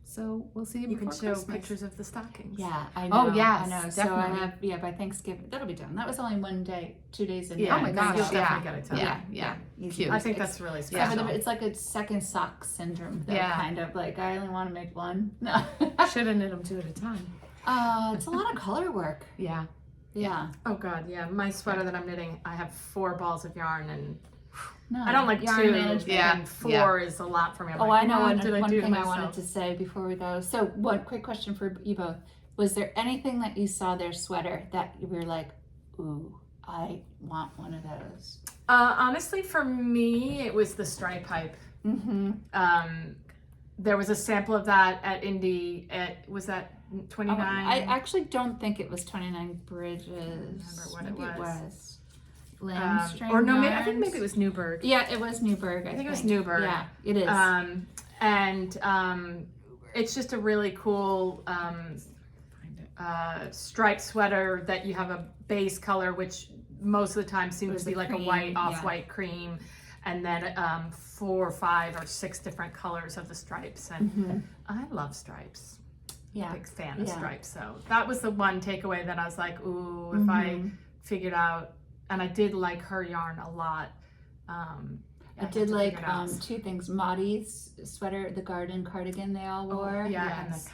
So we'll see you You before can show Christmas. pictures of the stockings. Yeah, I know. Oh, yes, I know. So definitely. I have by Thanksgiving that'll be done. That was only 1 day, 2 days in. Yeah. Oh my November. gosh. You'll Yeah. definitely get it done. Yeah. Yeah. Easy. Cute. I think It's- that's really Yeah. special. It's like a second sock syndrome. Though, Yeah. kind of like I only want to make one. No. Should have knit them 2 at a time. It's a lot of color work. Yeah. Yeah. Oh God, yeah. My sweater that I'm knitting, I have 4 balls of yarn, and No. I don't like yarn 2. management. Yeah. And 4 is a lot for me. I'm Oh, like, I know. what One did I thing do to I myself? wanted to say before we go. So, one quick question for you both: was there anything that you saw their sweater that you were like, "Ooh, I want one of those"? Honestly, for me, it was the stripe pipe. Mm-hmm. There was a sample of that at Indie. Was that 29? I actually don't think it was 29 Bridges. what it Maybe was. Lamstring or no, maybe, I Yarns. think maybe it was Newburgh. Yeah, it was Newburgh. I think it was Newburgh. Yeah, it is. And it's just a really cool striped sweater that you have a base color, which most of the time seems to be like a white, off-white cream, and then 4 or 5 or 6 different colors of the stripes. And I love stripes. Yeah. Big fan of stripes. So that was the one takeaway that I was like, ooh, if I figured out, and I did like her yarn a lot. I did like 2 things. Maddie's sweater, the garden cardigan they all wore. And the Yes.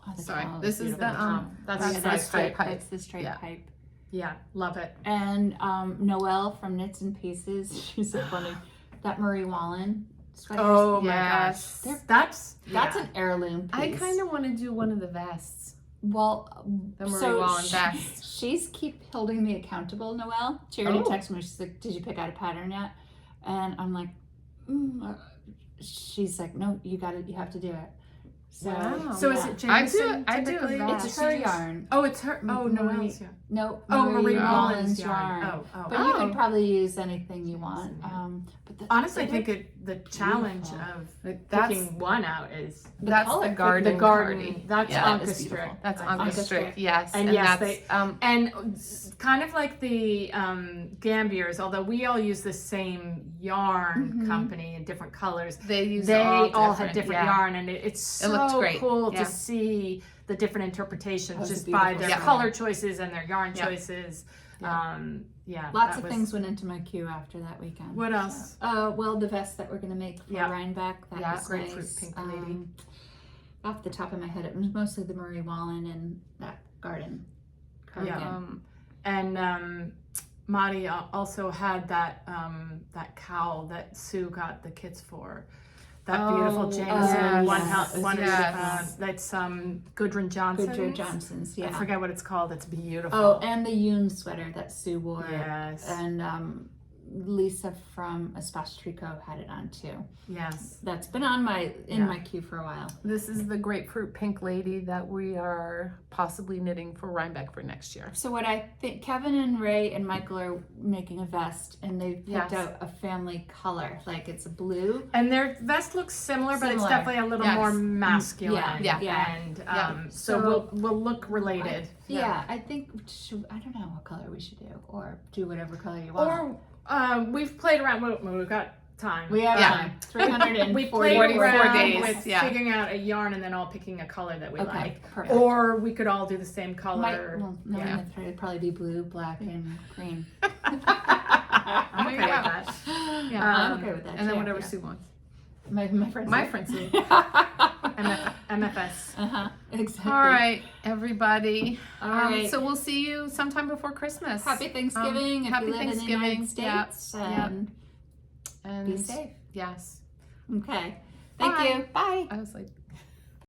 cowl. The Sorry, cowl this is beautiful. the That's the striped pipe. That's the straight pipe. Yeah, love it. And Noelle from Knits and Pieces, she's so funny. That Marie Wallen sweater. Oh my Yes. gosh. That's An heirloom I piece. kind of want to do one of the vests. Well, The Marie so Wallen vest. she's keep holding me accountable, Noelle. She already Oh. texted me. She's like, "Did you pick out a pattern yet?" And I'm like, she's like, "No, you have to do it." So, Wow. So is it Jameson? I do a typically? vest. It's her yarn. Oh, it's her. Oh, Marie- Noelle's yarn. No, Oh, Marie Wallen's Wallen's yarn. Oh. But you could probably use anything you want. But Honestly, I they think the challenge beautiful. of That's picking one out is that's color. the garden. the garden. cardi. That's Yeah, that is Anka beautiful. strict. That's Anka Anka strict. strict. Yes, And yes, that's and kind of like the Gambiers, although we all use the same yarn company in different colors, they all have different yarn, and it's so looks great. cool Yeah. to see the different interpretations That was just a by beautiful their sweater. color choices and their yarn Yeah. choices. Lots that of was- things went into my queue after that weekend. What else? Well, the vest that we're gonna make for Rhinebeck. That was grapefruit nice. pink lady. Off the top of my head, it was mostly the Marie Wallen and that garden cardigan. And Maddie also had that cowl that Sue got the kits for. That beautiful Jameson yes. one Yes. that's Gudrun Johnson. Goodyear Johnson's, I forget what it's called. It's beautiful. Oh, and the Yoon sweater that Sue wore. Yes. And Lisa from Espace Tricot had it on too. Yes. That's been on my queue for a while. This is the grapefruit pink lady that we are possibly knitting for Rhinebeck for next year. So what I think, Kevin and Ray and Michael are making a vest, and they picked out a family color, like it's a blue. And their vest looks similar, but it's Similar. definitely a little Yes. more masculine. Yeah. And so we'll look related. I think I don't know what color we should do, or do whatever color you want. Or we've played around. We've got time. We have time. 340 We played 44 around days, with yeah. figuring out a yarn and then all picking a color that we like. Perfect. Or we could all do the same color. It'd probably be blue, black, and green. I'm okay with that. Yeah. I'm okay with that. And then too, whatever yeah. Sue wants. My friends. My friend Sue. MFS. Exactly. All right, everybody. All right. So we'll see you sometime before Christmas. Happy Thanksgiving if happy you live Thanksgiving. in the United States. And And be safe. Yes. Okay. Thank Bye. you. Bye. I was like.